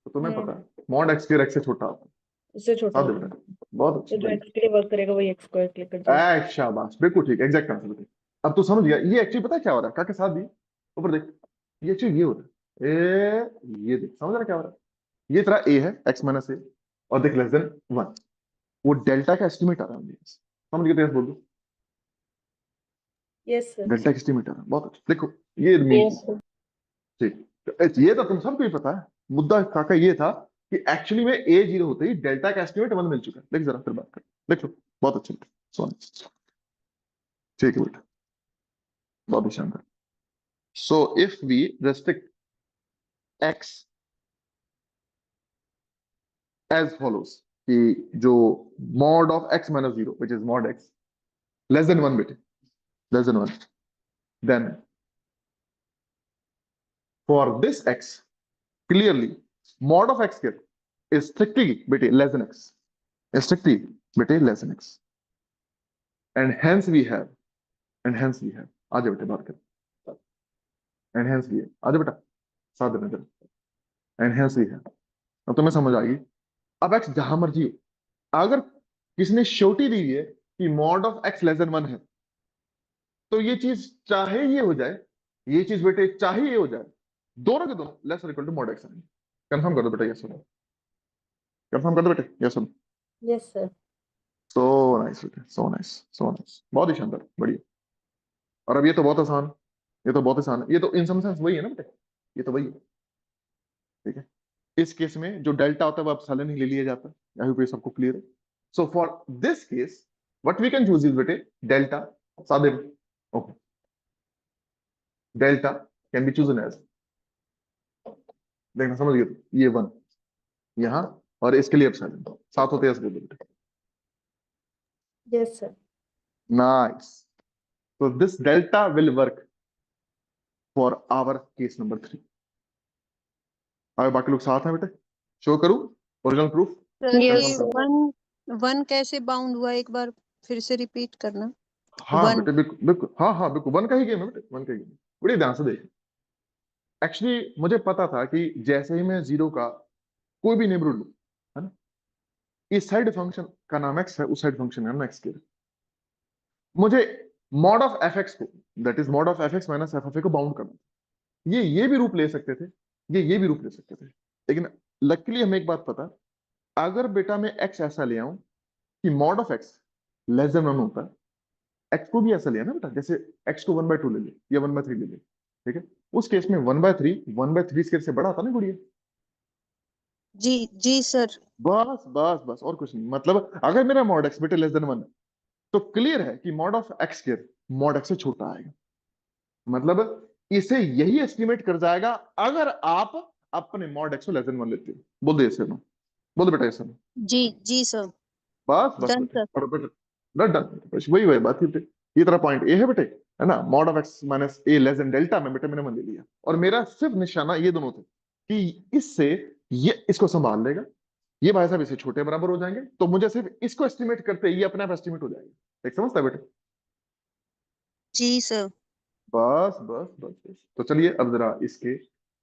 तो तुम्हें पता है मॉड एक्स के एक्स से छोटा होता है, इससे छोटा साथ ही होगा बेटा बहुत तो जो अच्छा, एक्स के लिए वर्क करेगा वही एक्स स्क्वायर के लिए कर जाएगा। शाबाश, बिल्कुल ठीक, एग्जैक्ट आंसर बेटे। अब तो समझ गया, ये एक्चुअली पता है क्या हो रहा है, काके साथ भी ऊपर देख, ये एक्चुअली ये हो रहा है, ये देख, समझ रहा है क्या हो रहा है? ये तेरा ए है एक्स माइनस ए, और देख लेस देन वन, वो डेल्टा का एस्टिमेट आ रहा है मुझे, समझ गए? बोल दो, यस सर। डेल्टा का एस्टिमेट आ रहा है, बहुत अच्छा। देखो ये यस सर। ठीक, तो ये तो तुम सबको ही पता है, मुद्दा काका ये था कि एक्चुअली में ए जीरो होते ही डेल्टा का एस्टिमेट वन मिल चुका है। देख जरा फिर बात कर, देख लो, बहुत अच्छे बेटा, सोना, ठीक है बेटा, बहुत ही शानदार। So if we restrict x as follows, कि जो mod of x minus zero which is mod x less than one बेटे, less than one, then for this x clearly mod of x here is strictly beta less than x, is strictly beta less than x, and hence we have, and hence we have, आजा बेटे बात कर, and hence we have, आजा बेटा साथ देना जरा, and hence we have। अब तुम्हें समझ आ गई। अब x जहां मर्जी हो, अगर किसने श्योरिटी दी है कि mod of x less than 1 है, तो ये चीज चाहे ये हो जाए, ये चीज बेटे चाहे ये हो जाए, दोनों के दोनों less equal to mod x है। कंफर्म कर दो बेटा, यस, कंफर्म कर दो बेटे, yes. Yes sir. So nice बेटे, सो नाइस, सो नाइस, बहुत ही शानदार, बढ़िया। और अब ये तो बहुत आसान, ये तो बहुत आसान है, ये तो इन सम सेंस वही है ना बेटे, ये तो वही है, ठीक है। इस केस में जो डेल्टा होता है वो एप्सिलॉन ही ले लिया जाता है, आई होप ये सबको क्लियर है। So for this case what we can choose is बेटे डेल्टा, सादे में, okay, delta can be chosen as, देखना समझ गए, ये वन यहाँ, और इसके लिए एप्सिलॉन साथ होते हैं बेटे, yes sir. Nice. So this delta will work for our case number 3। अब बाकी लोग साथ हैं बेटे, शो करूं ओरिजिनल प्रूफ? सर Yes, ये sir. वन कैसे बाउंड हुआ, एक बार फिर से रिपीट करना। हाँ वन बेटे बिल्कुल बिल्कुल, हाँ हाँ बिल्कुल, वन का ही गेम है बेटे, वन का ही गेम। बड़ी ध्यान से देख, एक्चुअली मुझे पता था कि जैसे ही मैं जीरो का कोई भी नेबरहुड लूं, है ना, इस साइड फंक्शन का नाम एक्स है, उस साइड फंक्शन का नाम एक्स के, मुझे मॉड ऑफ एफ एक्स को, that is mod of f x minus F of a को बाउंड करना था। ये भी रूप ले सकते थे, ये भी रूप ले सकते थे, लेकिन लकीली हमें एक बात पता, अगर बेटा मैं एक्स ऐसा ले आऊं कि mod of x less than one होता है, एक्स को भी ऐसा लिया ना बेटा, जैसे एक्स को 1/2 ले ले या 1/3 ले ले, ठीक है, उस केस में 1/3 स्केयर से बड़ा था ना गुड़िया। जी जी सर। बस बस बस, और कुछ नहीं, मतलब अगर मेरा मॉड एक्स बेटे लेस देन 1 तो क्लियर है कि mod of x square mod x से छोटा आएगा, मतलब इसे यही एस्टिमेट कर जाएगा अगर आप अपने मॉड एक्स को लेस देन 1 लेते हो। बोल दे ऐसे, बोल दे बेटा ऐसे, जी जी सर। बस बस डन बेटे, सर। और बेटे डन डन, बस वही वही बात है बेटे, ये तेरा पॉइंट ए है बेटे, है ना, mod of x minus A less then delta में बेटे मैंने वन ले लिया, और मेरा सिर्फ निशाना ये दोनों थे कि इससे ये इसको संभाल लेगा, ये भाई साहब इसे छोटे बराबर हो जाएंगे, तो मुझे सिर्फ इसको एस्टिमेट करते ये अपने आप एस्टिमेट हो जाएगा। एक समझता है बेटे? जी सर। बस बस बस बस। तो चलिए अब जरा इसके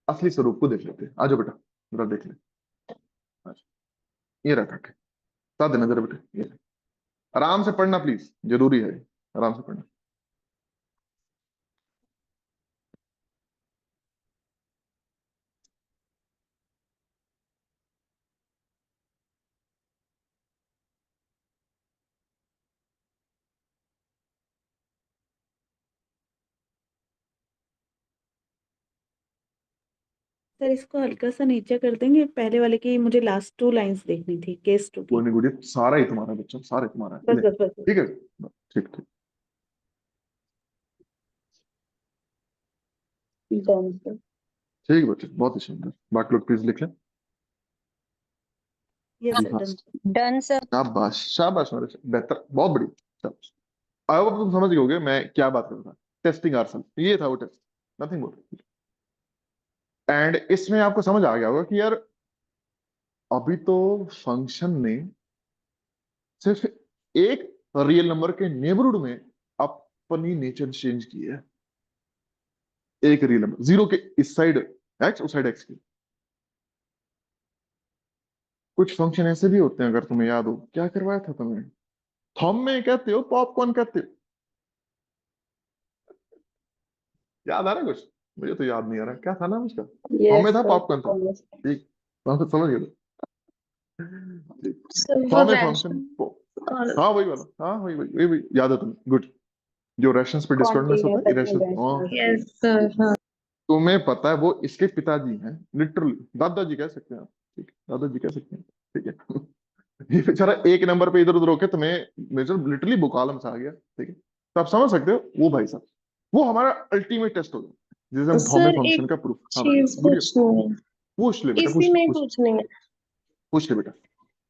असली स्वरूप को देख लेते हैं। आ जाओ बेटा, जरा देख ले। आ जाओ। ये रखा के साथ देना जरा बेटा, ये ले। आराम से पढ़ना प्लीज, जरूरी है, आराम से पढ़ना। सर इसको हल्का सा नीचे कर देंगे, पहले वाले की मुझे लास्ट 2 लाइंस देखनी थी, केस 2 वो की। नहीं गुड़िया, सारा ही तुम्हारा बच्चा, सारा ही तुम्हारा है। बस ले बस बस बस। ठीक है, ठीक ठीक। Done sir. ठीक है बच्चे, बहुत ही सुंदर। बाकी लोग प्लीज लिख लें। Yes be sir, done. Fast. Done sir. शाबाश शाबाश मेरे से बेहतर, बहुत बढ़िया। शाबाश। अब तुम समझ गए होगे मैं क्या बात कर रहा था। टेस्टिंग आरसेल्फ, ये था वो टेस्ट, नथिंग मोर। एंड इसमें आपको समझ आ गया होगा कि यार अभी तो फंक्शन ने सिर्फ एक रियल नंबर के नेबरहुड में अपनी नेचर चेंज की है। एक रियल नंबर, जीरो के इस साइड एक्स, उस साइड एक्स की। कुछ फंक्शन ऐसे भी होते हैं, अगर तुम्हें याद हो क्या करवाया था तुम्हें, थॉम में कहते हो, पॉपकॉर्न कहते हो। याद आ रहा है कुछ? मुझे तो याद नहीं आ रहा क्या था नाम उसका। थॉम में यस था, सर, पॉपकॉर्न था। ठीक, समझ गए तो? ठीक। सर वो थॉम में फंक्शन, रैशन और हाँ वही वाला, हाँ वही वही वही वही, याद है तुम्हें, गुड। जो रैशंस पे डिस्कॉर्डेंस होता है, इरेशंस। Yes sir. हाँ तुम्हें पता है वो इसके पिताजी हैं, लिटरली दादाजी कह सकते हैं आप। ठीक है, दादाजी कह सकते हैं। ठीक है। ये बेचारा एक नंबर पे इधर उधर होके तुम्हें मेजर लिटरली बुकालम सा आ गया। ठीक है, तो आप समझ सकते हो वो भाई साहब, वो हमारा अल्टीमेट टेस्ट होगा, जिसे हम थॉमे सर फंक्शन एक का प्रूफ। हाँ बेटा चीज गुड़िया, पूछनी है, पूछ ले बेटा, इसी पूछ ले में पूछ ले, पूछनी है। पूछ ले बेटा।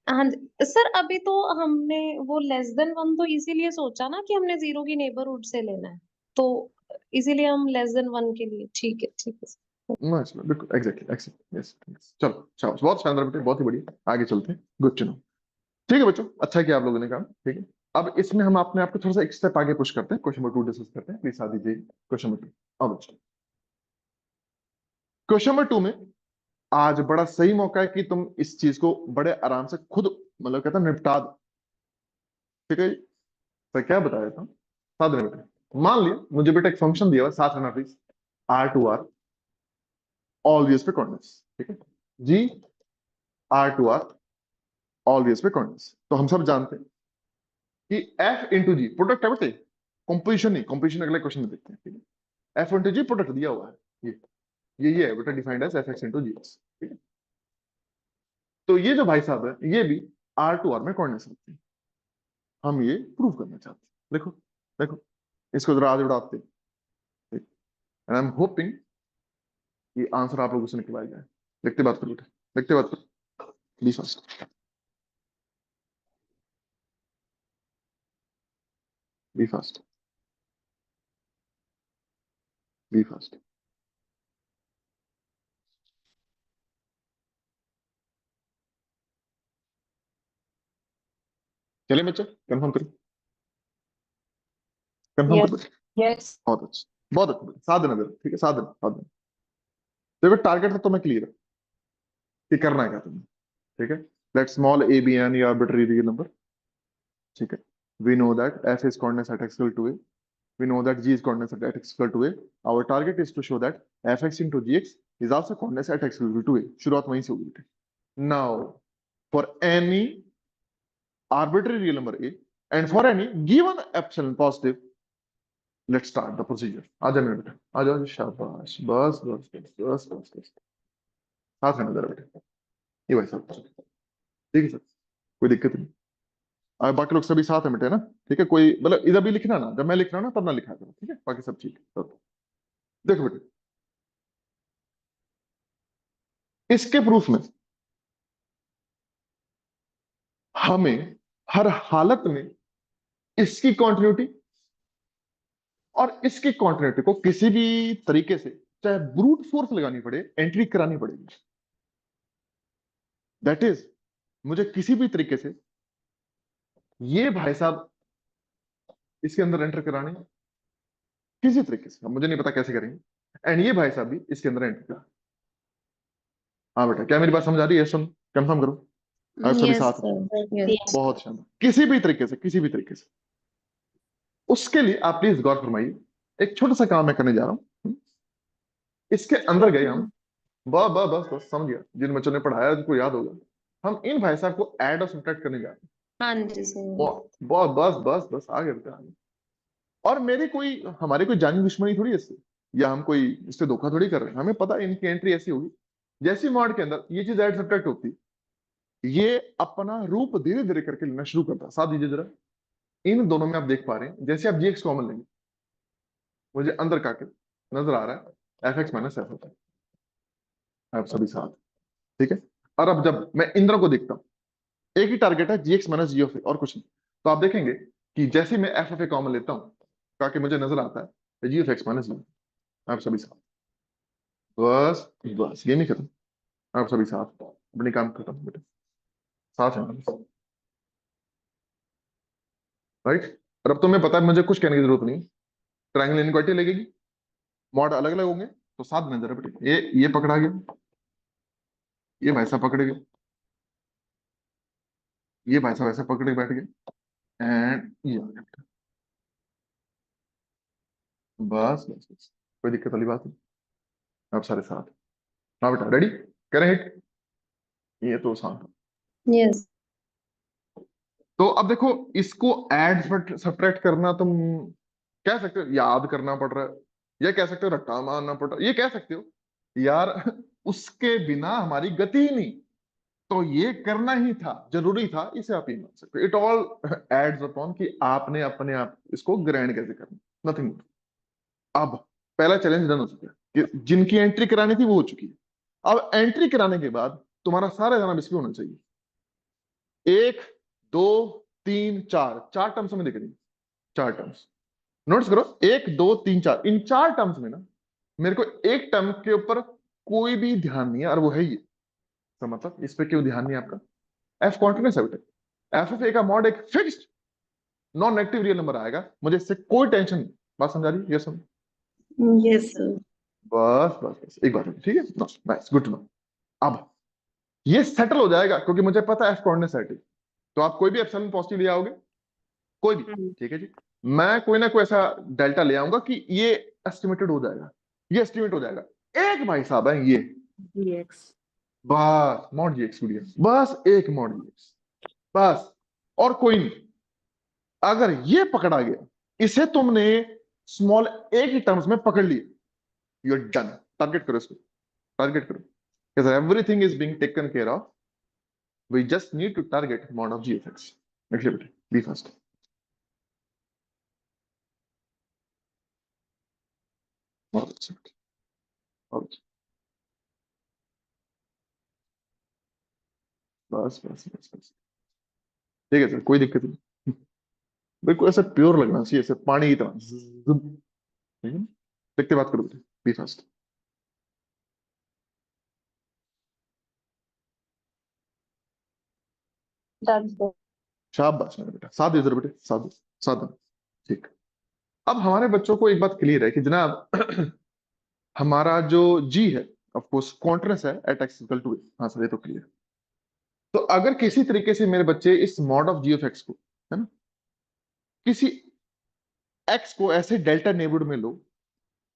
हाँ जी सर, अभी तो हमने वो लेस देन वन तो इसीलिए सोचा ना कि हमने जीरो की नेबरहुड से लेना है, तो इसीलिए हम लेस देन वन के लिए ठीक है sir। मस्त, बिल्कुल एग्जैक्टली एग्जैक्टली, यस। चलो शाबाश, बहुत शानदार बेटे, बहुत ही बढ़िया, आगे चलते हैं। Good to know. ठीक है बच्चों, अच्छा किया आप लोगों ने काम। ठीक है, अब इसमें हम अपने आप को थोड़ा सा एक स्टेप आगे पुश करते हैं, क्वेश्चन नंबर 2 डिस्कस करते हैं। प्लीज आ दीजिए क्वेश्चन नंबर 2। अब बच्चों क्वेश्चन नंबर 2 में आज बड़ा सही मौका है कि तुम इस चीज को बड़े आराम से खुद, मतलब कहता निपटा दो। ठीक है, तो क्या बताया था, साथ में बेटा मान लिया मुझे बेटा एक फंक्शन दिया हुआ, साथ रहना please, R to R always पे कॉर्डिनेट्स। ठीक है जी, आर टू आर ऑलवेज पे कॉर्डिनेट्स। तो हम सब जानते हैं कि एफ इंटू जी प्रोडक्ट है बेटे, कंपोजिशन नहीं, कंपोजिशन अगले क्वेश्चन में देखते हैं। ठीक है, एफ इंटू जी प्रोडक्ट दिया हुआ है, ये है बेटा, defined as f x into g x. ठीक है, तो ये जो भाई साहब है ये भी आर टू आर में कॉर्डिनेट्स रखते हैं। हम ये प्रूव करना चाहते हैं। देखो देखो, इसको जरा आगे बढ़ाते हैं। एंड आई एम होपिंग कि आंसर आप लोगों से निकलवाया जाए। देखते बात करो बेटा, देखते बात करो। Be fast, be fast, be fast. चलिए बच्चे, कंफर्म करो, कंफर्म यस करो बेटा। यस बहुत अच्छा, बहुत अच्छा बेटा, साथ देना जरा। ठीक है, साथ देना, साथ देना। देखो टारगेट तो तुम्हें क्लियर है कि करना है क्या तुम्हें। ठीक है, let small A be an या आर्बिट्ररी रियल नंबर। ठीक है, we know that F is coordinates at x equal to a, we know that g is coordinates at x equal to a, our target is to show that fx into gx is also coordinates at x equal to a। शुरुआत वहीं से होगी। Now for any arbitrary real number a and for any given epsilon positive, let's start the procedure। आ जाओ मेरे बेटा, आ जाओ, शाबाश, बस बस बस बस बस बस। साथ में नजर बेटा, ये भाई साहब, ठीक है सर, कोई दिक्कत नहीं। अब बाकी लोग सभी साथ में बेटे ना। ठीक है, कोई मतलब इधर भी लिखना ना, जब मैं लिख रहा हूँ ना तब ना लिखा करो। ठीक है, बाकी सब ठीक है। तो देखो बेटे, इसके प्रूफ में हमें हर हालत में इसकी कॉन्टिन्यूटी और इसकी कॉन्टिन्यूटी को किसी भी तरीके से, चाहे ब्रूट फोर्स लगानी पड़े, एंट्री करानी पड़ेगी। दैट इज, मुझे किसी भी तरीके से ये भाई साहब इसके अंदर एंटर कराने, किसी तरीके से, अब मुझे नहीं पता कैसे करेंगे। एंड ये भाई साहब भी इसके अंदर एंटर करा। हाँ बेटा, क्या मेरी बात समझ आ रही है? सुन, कंफर्म करो आप सभी यस साथ। Sir, yes. बहुत शानदार, किसी भी तरीके से, किसी भी तरीके से। उसके लिए आप प्लीज गौर फरमाइए, एक छोटा सा काम मैं करने जा रहा हूँ। इसके अंदर गए हम, बस बस बस बस, समझ गया, जिन बच्चों ने पढ़ाया उनको याद होगा। हम इन भाई साहब को ऐड और सब्ट्रैक्ट करने जा रहे हैं। हाँ जी सर। बस बस बस बस, आगे बेटा आगे। और मेरी कोई, हमारी कोई जानी दुश्मनी थोड़ी है इससे, या हम कोई इससे धोखा थोड़ी कर रहे हैं। हमें पता है इनकी एंट्री ऐसी होगी। जैसी मॉड के अंदर ये चीज ऐड सब्ट्रैक्ट होती, ये अपना रूप धीरे धीरे करके लेना शुरू करता है। साथ दीजिए जरा, इन दोनों में आप देख पा रहे हैं, जैसे आप जीएक्स कॉमन लेंगे, मुझे अंदर का के नजर आ रहा है एफ एक्स माइनस एफ होता है, आप सभी साथ, ठीक है। और अब जब मैं इंद्र को देखता हूं, एक ही टारगेट है, जीएक्स माइनस जी ऑफ ए, और कुछ नहीं। तो आप देखेंगे कि जैसे मैं एफ ऑफ ए कॉमन लेता हूं, ताकि मुझे नजर आता है जी ऑफ एक्स माइनस जी, आप सभी साथ। बस बस, गेम ही खत्म। आप सभी साथ, अपने काम खत्म बेटे, साथ है, राइट। और अब तुम्हें पता है, मुझे कुछ कहने की जरूरत नहीं। ट्रायंगल इनइक्वालिटी लगेगी, मॉड अलग अलग होंगे, तो साथ में जरा बेटे, ये पकड़ा गया, ये भाई साहब पकड़े गए, ये भाई साहब ऐसे पकड़े बैठ गए, एंड ये आ गया बेटा। बस बस बस, कोई दिक्कत वाली बात नहीं। आप सारे साथ। हाँ बेटा, रेडी, करें हिट, ये तो शांत। यस। तो अब देखो, इसको ऐड सब्ट्रैक्ट करना तुम कह सकते हो याद करना पड़ रहा है, या कह सकते हो रट्टा मारना पड़ रहा है, ये कह सकते हो यार उसके बिना हमारी गति ही नहीं, तो ये करना ही था, जरूरी था, इसे आप ये मान सकते हो। इट ऑल एड्स अपॉन कि आपने अपने आप इसको ग्रैंड कैसे करना, नथिंग। अब पहला चैलेंज डन हो चुका है कि जिनकी एंट्री करानी थी वो हो चुकी है। अब एंट्री कराने के बाद तुम्हारा सारा ध्यान इस पे होना चाहिए। 1 2 3 4, 4 टर्म्स में दिख रही है, 4 टर्म्स नोट्स करो। 1 2 3 4, इन 4 टर्म्स में ना मेरे को एक टर्म के ऊपर कोई भी ध्यान नहीं है, और वो है ये। तो मतलब इस पे क्यों ध्यान नहीं है आपका? एफ कॉन्टिन्यूस है बेटा, एफ ऑफ ए का मॉड एक fixed non negative real number आएगा, मुझे इससे कोई टेंशन नहीं। बात समझा रही है? Yes yes sir. बस बस बस, एक बात है, ठीक है, नाइस, गुड टू नो। अब ये सेटल हो जाएगा, क्योंकि मुझे पता है एफ कॉर्डिनेट सेट है। तो आप कोई भी एप्सिलॉन पॉजिटिव ले आओगे, कोई भी, ठीक है जी। मैं कोई ना कोई ऐसा डेल्टा ले आऊंगा कि ये एस्टिमेटेड हो जाएगा, ये एस्टिमेट हो जाएगा। एक भाई साहब है ये, जीएक्स। बस मॉड जी एक्स, बस एक मॉड जी एक्स, बस, और कोई नहीं। अगर ये पकड़ा गया, इसे तुमने स्मॉल ए की टर्म्स में पकड़ लिया, यू आर डन। टारगेट करो इसको, टारगेट करो, because everything is being taken care of. We just need to target mod of gfx. Next level, be fast. बहुत अच्छा, बहुत अच्छा। बस बस बस बस, ठीक है सर, कोई दिक्कत नहीं। बिल्कुल ऐसा प्योर लगना चाहिए, ऐसे पानी की तरह, ठीक है ना? देखते बात करो बेटे, बी फास्ट। Done sir. शाबाश मेरा बेटा, साथ दे जरा बेटे, साथ साथ दो। ठीक। अब हमारे बच्चों को एक बात क्लियर है कि जनाब हमारा जो जी है, ऑफ कोर्स कॉन्ट्रेंस है एट एक्स इक्वल टू ए। हाँ सर, ये तो क्लियर। तो अगर किसी तरीके से मेरे बच्चे इस mod of ji of X को, है ना, किसी एक्स को ऐसे डेल्टा नेबरहुड में लो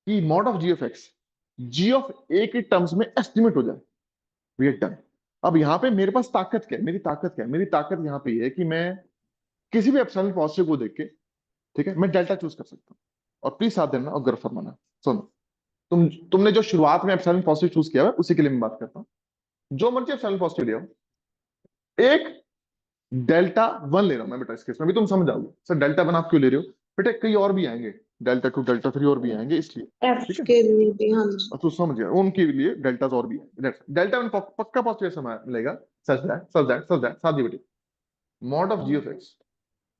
कि mod of ji of x g of a के टर्म्स में एस्टिमेट हो जाए, वी आर डन। अब यहाँ पे मेरे पास ताकत क्या है? मेरी ताकत क्या है? मेरी ताकत यहाँ पे ये है कि मैं किसी भी एप्सिलॉन पॉजिटिव को देख के, ठीक है, मैं डेल्टा चूज कर सकता हूँ। और प्लीज साथ देना और गर्व फरमाना। सुनो, तुमने जो शुरुआत में एप्सिलॉन पॉजिटिव चूज किया है, उसी के लिए मैं बात करता हूँ। जो मर्जी एप्सिलॉन पॉजिटिव ले आओ, एक डेल्टा वन ले रहा हूं मैं बेटा, इस केस में भी तुम समझ जाओगे। सर डेल्टा वन आप क्यों ले रहे हो? बेटा कई और भी आएंगे, डेल्टा टू डेल्टा थ्री और भी आएंगे, इसलिए, एफ ठीक है। के लिए भी, हाँ जी। तो समझ गया, उनके लिए डेल्टास और भी आएंगे। डेल्टा वन पक्का पॉजिटिव समय मिलेगा। सच दैट साथ बेटे, mod of ji of x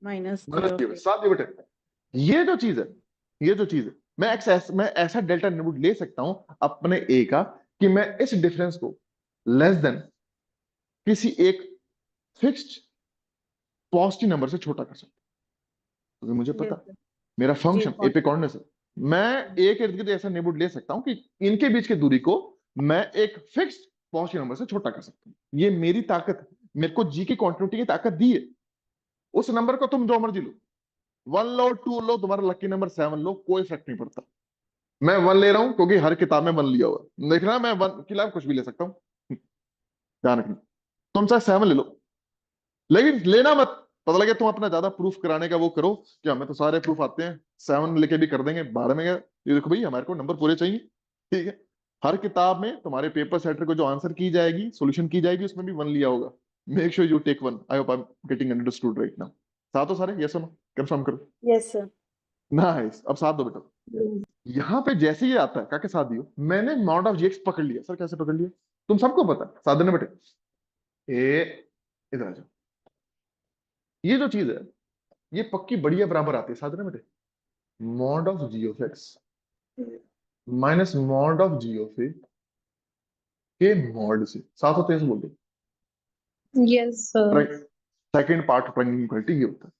minus साथ बेटे, ये जो चीज है, ये जो चीज है, मैं ऐसा डेल्टा नेबरहुड ले सकता हूं अपने ए का कि मैं इस डिफरेंस को लेस देन किसी एक फिक्स्ड पॉजिटिव नंबर से छोटा कर सकता हूं। क्योंकि मुझे पता मेरा फंक्शन ए पे कॉर्डिनेट है, मैं ए के इर्द गिर्द ऐसा नेबरहुड ले सकता हूँ कि इनके बीच की दूरी को मैं एक फिक्स पॉजिटिव नंबर से छोटा कर सकता हूँ। ये मेरी ताकत है, मेरे को जी की कॉन्टिन्यूटी की ताकत दी है। उस नंबर को तुम जो मर्जी लो, 1 लो 2 लो, तुम्हारा लकी नंबर 7 लो, कोई फर्क नहीं पड़ता। मैं 1 ले रहा हूं क्योंकि हर किताब में 1 लिया हुआ है। देखना मैं 1 के अलावा कुछ भी ले सकता हूँ, ध्यान रखना। तुम चाहे 7 ले लो, लेकिन लेना मत, पता लगे तुम अपना ज्यादा प्रूफ कराने का वो करो कि हमें तो सारे प्रूफ आते हैं, 7 लेके भी कर देंगे 12 में। ये देखो भाई, हमारे को नंबर पूरे चाहिए, ठीक है। हर किताब में तुम्हारे पेपर सेटर को जो आंसर की जाएगी, सोल्यूशन की जाएगी, उसमें भी 1 लिया होगा। Make sure you take 1। I hope I am getting understood right now. साथ हो सारे? यस और नो कंफर्म करो। Yes sir. नाइस, अब साथ दो बेटा। यहाँ पे जैसे ही आता है क्या के साथ दियो, मैंने मॉड ऑफ जीएक्स पकड़ लिया। सर कैसे पकड़ लिया? तुम सबको पता है, साथ देना बेटे। इधर आ जाओ। ये जो चीज है ये पक्की बढ़िया बराबर आती है, साथ देना बेटे। Mod of ji of x minus mod of ji of a के मॉड से। साथ होते हैं बोल दो। Yes sir. Second part triangle equality ये होता है,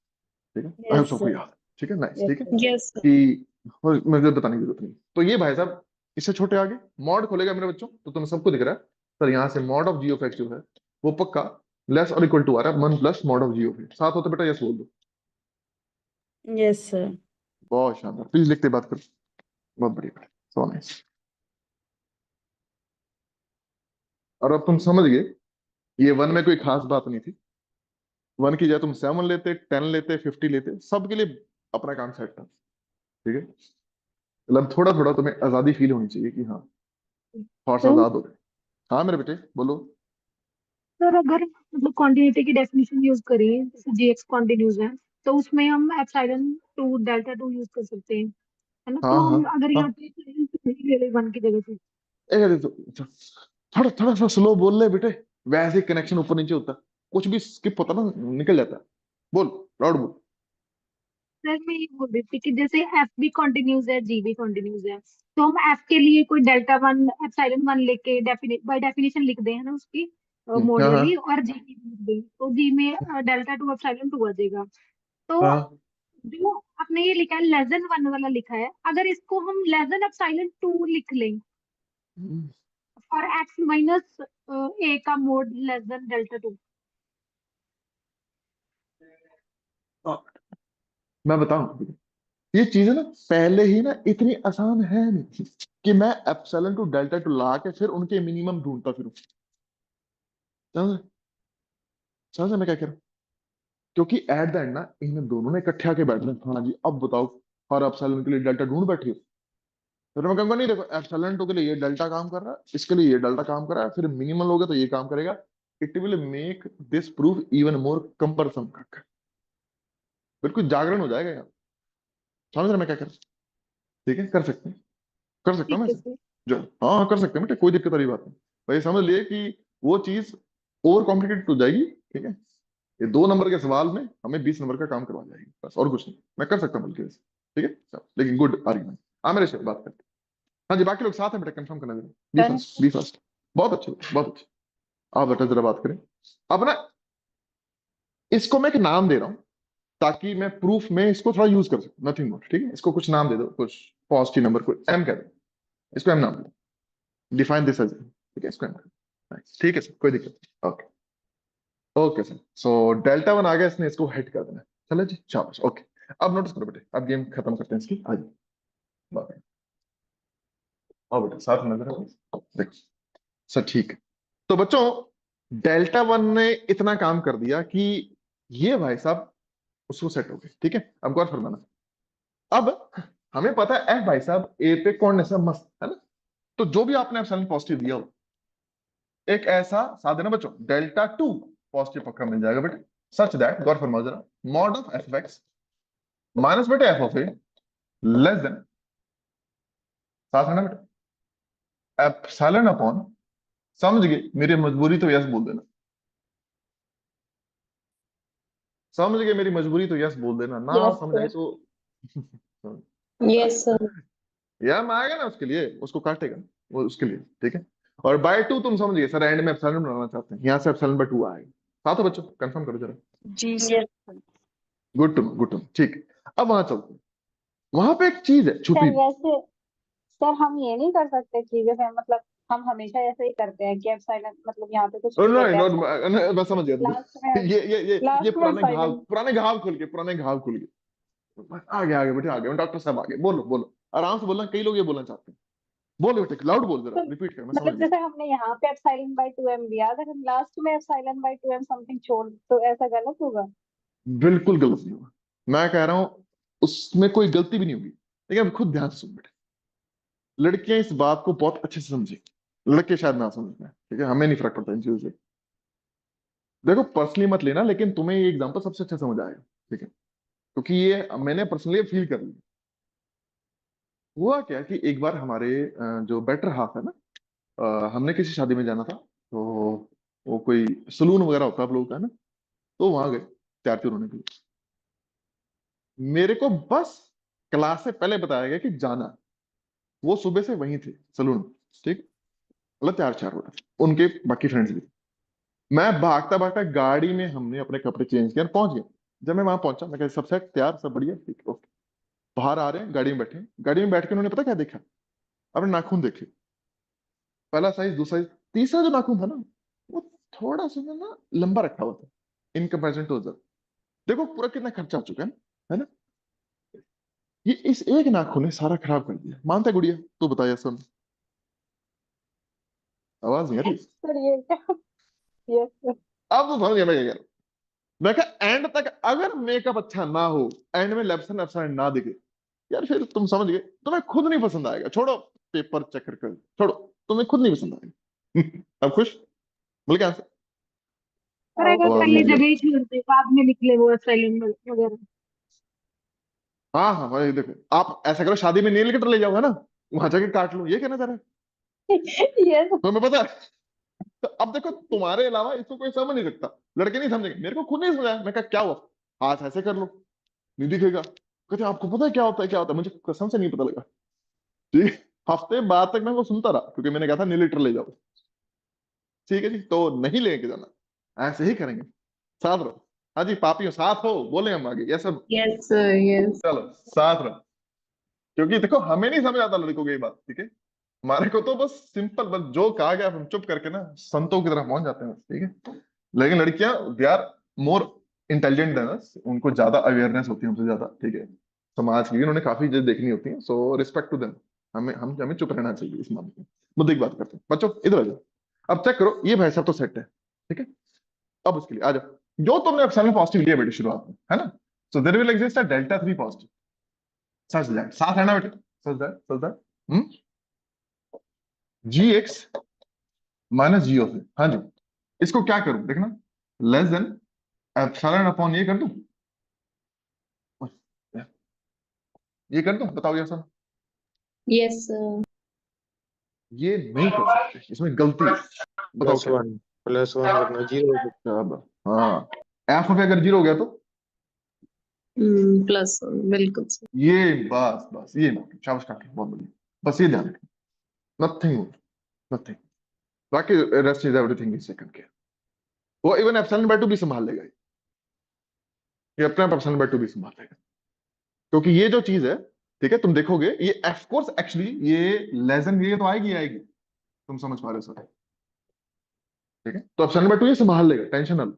ठीक है। आई होप यस सबको सर। याद है, ठीक है। नाइस, यस ठीक है। सर। Yes sir. कि मुझे बताने की जरूरत नहीं। तो ये भाई साहब इससे छोटे आगे मॉड खोलेगा मेरे बच्चों तो तुम्हें सबको दिख रहा है सर, यहाँ से mod of ji of X जो है वो पक्का लेस और इक्वल टू आ रहा है 1 plus mod of ji of a. साथ होते बेटा यस बोल दो। Yes sir. बहुत शानदार, प्लीज लिखते बात करो। बहुत बढ़िया, सो नाइस। और अब तुम समझ गए ये 1 में कोई खास बात नहीं थी। 1 की जगह तुम 7 लेते, 10 लेते, 50 लेते, सबके लिए अपना काम सेट था, ठीक है। मतलब थोड़ा थोड़ा तुम्हें आजादी फील होनी चाहिए कि हाँ थोड़ा सा आजाद हो गए। हाँ मेरे बेटे बोलो। सर अगर मतलब कॉन्टिन्यूटी की डेफिनेशन यूज करें, जैसे जीएक्स कॉन्टिन्यूज है, तो उसमें हम epsilon two delta two use कर सकते हैं, है ना? हाँ तो हाँ हम अगर हाँ, यहाँ पे ले ले वन की जगह पे। थोड़ा थोड़ा सा स्लो बोल ले बेटे, वैसे कनेक्शन ऊपर नीचे होता है, कुछ भी स्किप होता ना निकल जाता है। बोल, लाउड बोल। सर मैं ये बोल रही थी कि जैसे एफ भी कॉन्टिन्यूज है, जी भी कॉन्टिन्यूज है, तो हम एफ के लिए कोई डेल्टा वन एप्सिलॉन वन लेके बाय डेफिनेशन लिख दें, है ना, उसकी मोड हाँ वाली, हाँ और जी की लिख दें, तो जी में डेल्टा टू एप्सिलॉन टू आ जाएगा। तो हाँ। जो आपने ये लिखा है लेस देन वन वाला लिखा है, अगर इसको हम लेस देन एप्सिलॉन टू लिख लें और एक्स माइनस ए का mode less than delta two. मैं बताऊं, ये चीजें ना पहले ही ना इतनी आसान है नहीं कि मैं एप्सिलॉन टू डेल्टा टू ला के फिर उनके मिनिमम ढूंढता फिरूं। समझ समझ मैं क्या कह रहा हूँ? क्योंकि एट द एंड ना इन दोनों ने इकट्ठे आके बैठना है। हाँ जी अब बताओ, हर एप्सिलॉन के लिए डेल्टा ढूंढ बैठी हो। फिर मैं कहूंगा नहीं देखो एप्सिलॉन टू के लिए ये डेल्टा काम कर रहा है, इसके लिए ये डेल्टा काम कर रहा है, फिर मिनिमल होगा तो ये काम करेगा। It will make this proof even more cumbersome. बिल्कुल जागरण हो जाएगा यहाँ। समझ रहे मैं क्या कर रहा हूँ? ठीक है, कर सकते हैं, कर सकता हूँ ठीक मैं है इसे। सर। जो हाँ हाँ कर सकते हैं बेटे, कोई दिक्कत वाली बात नहीं। भाई समझ लिए कि वो चीज ओवर कॉम्प्लिकेटेड हो जाएगी, ठीक है। ये 2 नंबर के सवाल में हमें 20 नंबर का काम करवा जाएगी, बस और कुछ नहीं। मैं कर सकता हूँ बल्कि वैसे, ठीक है चलो, लेकिन गुड आर्ग्यूमेंट। हाँ मेरे से बात करते हैं। हाँ जी बाकी लोग साथ हैं बेटा, कंफर्म करना जरा। Be fast, be fast. बहुत अच्छे, बहुत अच्छे। आप बेटा जरा बात करें। अब ना इसको मैं एक नाम दे रहा हूँ ताकि मैं प्रूफ में इसको थोड़ा यूज कर सकूं, नथिंग मोर, ठीक है। इसको कुछ नाम दे दो, कुछ पॉजिटिव नंबर, कोई एम कह दो, इसको एम नाम दे दो। डिफाइन दिस एज, ठीक है, इसको एम कर दो। ठीक है सर, कोई दिक्कत नहीं। Okay okay sir. So delta one आ गया, इसने इसको हिट कर देना। चलो जी शाबाश, ओके। अब नोटिस करो बेटे, अब गेम खत्म करते हैं इसकी। आज बात आओ बेटा साथ में नजर रखो। देखो सर ठीक है। तो बच्चों डेल्टा वन ने इतना काम कर दिया कि ये भाई साहब उसको सेट हो गए, ठीक है। अब गौर फरमाना, अब हमें पता है एफ भाई साहब ए पे कौन ऐसा मस्त है ना। तो जो भी आपने एप्सिलॉन पॉजिटिव दिया हो, एक ऐसा साथ देना बच्चों, डेल्टा टू पॉजिटिव पक्का मिल जाएगा बेटे। सच दैट, गौर फरमाओ जरा, mod of f x minus बेटे f of a less than, साथ है ना बेटा, एप्सिलॉन अपॉन, समझ गए मेरी मजबूरी तो यस बोल देना, समझ गए मेरी मजबूरी तो यस बोल देना, ना यस समझ आए सर। तो यस सर। या में आएगा ना उसके लिए, उसको काटेगा वो उसके लिए, ठीक है। और बाय टू तुम समझ गए सर, एंड में एप्सिलॉन बनाना चाहते हैं, यहाँ से एप्सिलॉन बाय टू आएगा। साथ हो बच्चों, कंफर्म करो जरा। जी yes sir. Sir. Good to know, good to know, ठीक है। अब वहां चलते हैं, वहां पे एक चीज है छुपी। सर वैसे सर हम ये नहीं कर सकते कि जैसे मतलब हम हमेशा ऐसे ही करते हैं कि एप्सिलॉन मतलब यहाँ पे कुछ भी नहीं लेते हैं नहीं मैं समझ गया। लास्ट में ये लास्ट में एप्सिलॉन। पुराने घाव खुल के आगे आगे बेटे आगे डॉक्टर साहब आगे बोलो बोलो आराम से बोलना, कई लोग ये बोलना चाहते हैं। बोलो बेटे लाउड बोल जरा, तो रिपीट कर, मैं समझ मतलब गया। जैसे हमने यहाँ पे एप्सिलॉन बाय 2m दिया, अगर हम लास्ट में एप्सिलॉन बाय 2m समथिंग छोड़ तो ऐसा गलत होगा? बिल्कुल गलत नहीं होगा। मैं कह रहा हूं उसमें कोई गलती भी नहीं होगी, लेकिन अब खुद ध्यान से सुन बेटे। लड़कियां इस बात को बहुत अच्छे से समझे, लड़के शायद ना समझ में, ठीक है, हमें नहीं फर्क पड़ता इन चीजों से। देखो पर्सनली मत लेना, लेकिन तुम्हें ये एग्जांपल सबसे अच्छा समझ आएगा, ठीक है, क्योंकि ये मैंने पर्सनली फील कर लिया। हुआ क्या कि एक बार हमारे जो बेटर हाफ है ना, हमने किसी शादी में जाना था, तो वो कोई सलून वगैरह होता है आप लोगों का, है ना, तो वहां गए तैयार त्यूर होने के लिए। मेरे को बस क्लास से पहले बताया गया कि जाना है। वो सुबह से वहीं थे सलून, ठीक, मतलब तैयार चार हो रहे थे, उनके बाकी फ्रेंड्स भी थे। मैं भागता भागता गाड़ी में हमने अपने कपड़े चेंज किए और पहुंच गए। जब मैं वहां पहुंचा, मैं कहा सब सेट तैयार, सब बढ़िया, ठीक, ओके। बाहर आ रहे हैं, गाड़ी में बैठे हैं। गाड़ी में बैठ के उन्होंने पता क्या देखा, अपने नाखून देखे। पहला साइज, दूसरा साइज, तीसरा जो नाखून था ना, वो थोड़ा सा ना लंबा रखा हुआ था इन कंपेरिजन टू अदर। देखो पूरा कितना खर्चा हो चुका है ना। ये इस एक नाखून ने सारा खराब कर दिया। मानता है गुड़िया? तू बता यार, सुन, आवाज नहीं आ रही। सर ये क्या? Yes sir. अब तो समझ गया मैं क्या कह रहा हूं। मैं कहा एंड तक अगर मेकअप अच्छा ना हो, एंड में लेफ्ट एप्सिलॉन ना दिखे, यार फिर तुम समझ गए, तुम्हें खुद नहीं पसंद आएगा। छोड़ो पेपर चेक कर, छोड़ो, तुम्हें खुद नहीं पसंद आएगा। अब खुश? बोल क्या आंसर? पर अगर आवाज नहीं पहले आ रही। जगह ही छोड़ दे बाद में निकले वो एप्सिलॉन वगैरह। हाँ हाँ भाई देखो, आप ऐसा करो, शादी में नेल कटर ले जाओगे ना, वहां जाके काट लो, ये कहना चाह रहा है यस। तुम्हें पता है? तो अब देखो तुम्हारे अलावा इसको कोई समझ नहीं सकता, लड़के नहीं समझेंगे। मेरे को खुद नहीं समझाया। मैं कहा क्या हुआ, हाथ ऐसे कर लो, नहीं दिखेगा। कहते आपको पता है क्या होता है, क्या होता है? मुझे कसम से नहीं पता लगा, ठीक। हफ्ते बाद तक मैं वो सुनता रहा, क्योंकि मैंने कहा था नील लीटर ले जाओ। ठीक है जी, तो नहीं लेके जाना, ऐसे ही करेंगे, साथ रहो। हाँ जी पापियों, साथ हो, बोले हम आगे, यस सर। Yes yes. चलो साथ रहो, क्योंकि देखो हमें नहीं समझ आता लड़कों को ये बात, ठीक है। हमारे को तो बस सिंपल, बस जो कहा गया हम चुप करके ना संतों की तरफ पहुंच जाते हैं, ठीक है। लेकिन लड़कियां they are more intelligent than us, उनको ज्यादा अवेयरनेस होती है हमसे ज्यादा, ठीक है, समाज की उन्होंने काफी चीजें देखनी होती है। So respect to them. हमें हमें चुप रहना चाहिए इस मामले में। मुद्दे की बात करते हैं बच्चों, इधर आ जाओ। अब चेक करो, ये भाई साहब तो सेट है, ठीक है। अब उसके लिए आ जाओ, जो तुमने एप्सिलॉन पॉजिटिव लिया बेटे शुरुआत में, है ना, so there will exist a delta 3 positive. Such that, साथ है ना बेटे, such that g x minus g of a. हाँ जी, इसको क्या करूं देखना, लेस देन एप्सिलॉन अपॉन ये कर दूं, ये कर दूं, बताओ यार सर। यस ये नहीं कर सकते, इसमें गलती है। बताओ क्या? प्लस वन करना, जीरो। हाँ, एफ ऑफ अगर जीरो हो गया तो प्लस बिल्कुल सर। ये बस ये ना, शाबाश काके, बहुत बढ़िया, बस ये ध्यान रखना, नथिंग नथिंग, बाकी rest is everything is second care. वो इवन एप्सिलॉन बाय 2 भी संभाल लेगा ये अपने आप एप्सिलॉन बाय 2 भी संभाल लेगा, क्योंकि ये जो चीज है, ठीक है, तुम देखोगे ये ऑफ कोर्स एक्चुअली ये लेस देन ये तो आएगी, तुम समझ पा रहे हो सर, ठीक है। तो एप्सिलॉन बाय 2 ये संभाल लेगा, टेंशन ना लो।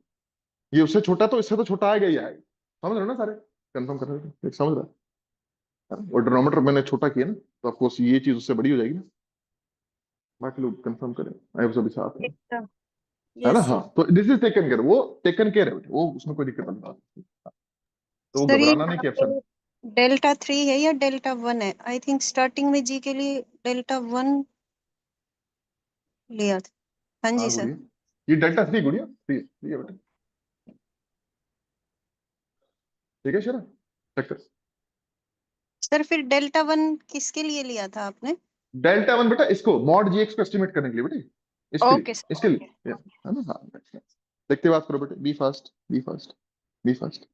ये उससे छोटा, तो इससे तो छोटा आएगा ही आएगा, समझ रहे हो ना सारे? कंफर्म कर रहे हो, समझ रहा है? और डिनोमिनेटर मैंने छोटा किया ना, तो ऑफकोर्स ये चीज उससे बड़ी हो जाएगी ना। बाकी लोग कंफर्म करें, आई सभी साथ में, है ना? यस हाँ, सर। तो दिस इज टेकन केयर, वो टेकन केयर है बेटे, वो उसमें कोई दिक्कत नहीं आती। तो वो सर ये घबराना नहीं यहाँ कि एप्सिलॉन। पे डेल्टा 3 है या डेल्टा 1 है? आई थिंक स्टार्टिंग में जी के लिए डेल्टा 1 लिया था। हाँ हाँ जी सर। गुड़िया, ये डेल्टा 3 गुड़िया, 3 है बेटा, ठीक है शेरा, चेक कर। सर फिर डेल्टा 1 किसके लिए लिया था आपने? डेल्टा 1 बेटा इसको मॉड जी एक्स को एस्टिमेट करने के लिए बेटे, ओके सर इसके ओके। लिए है ना? हाँ देखते बात करो बेटे, be fast be fast be fast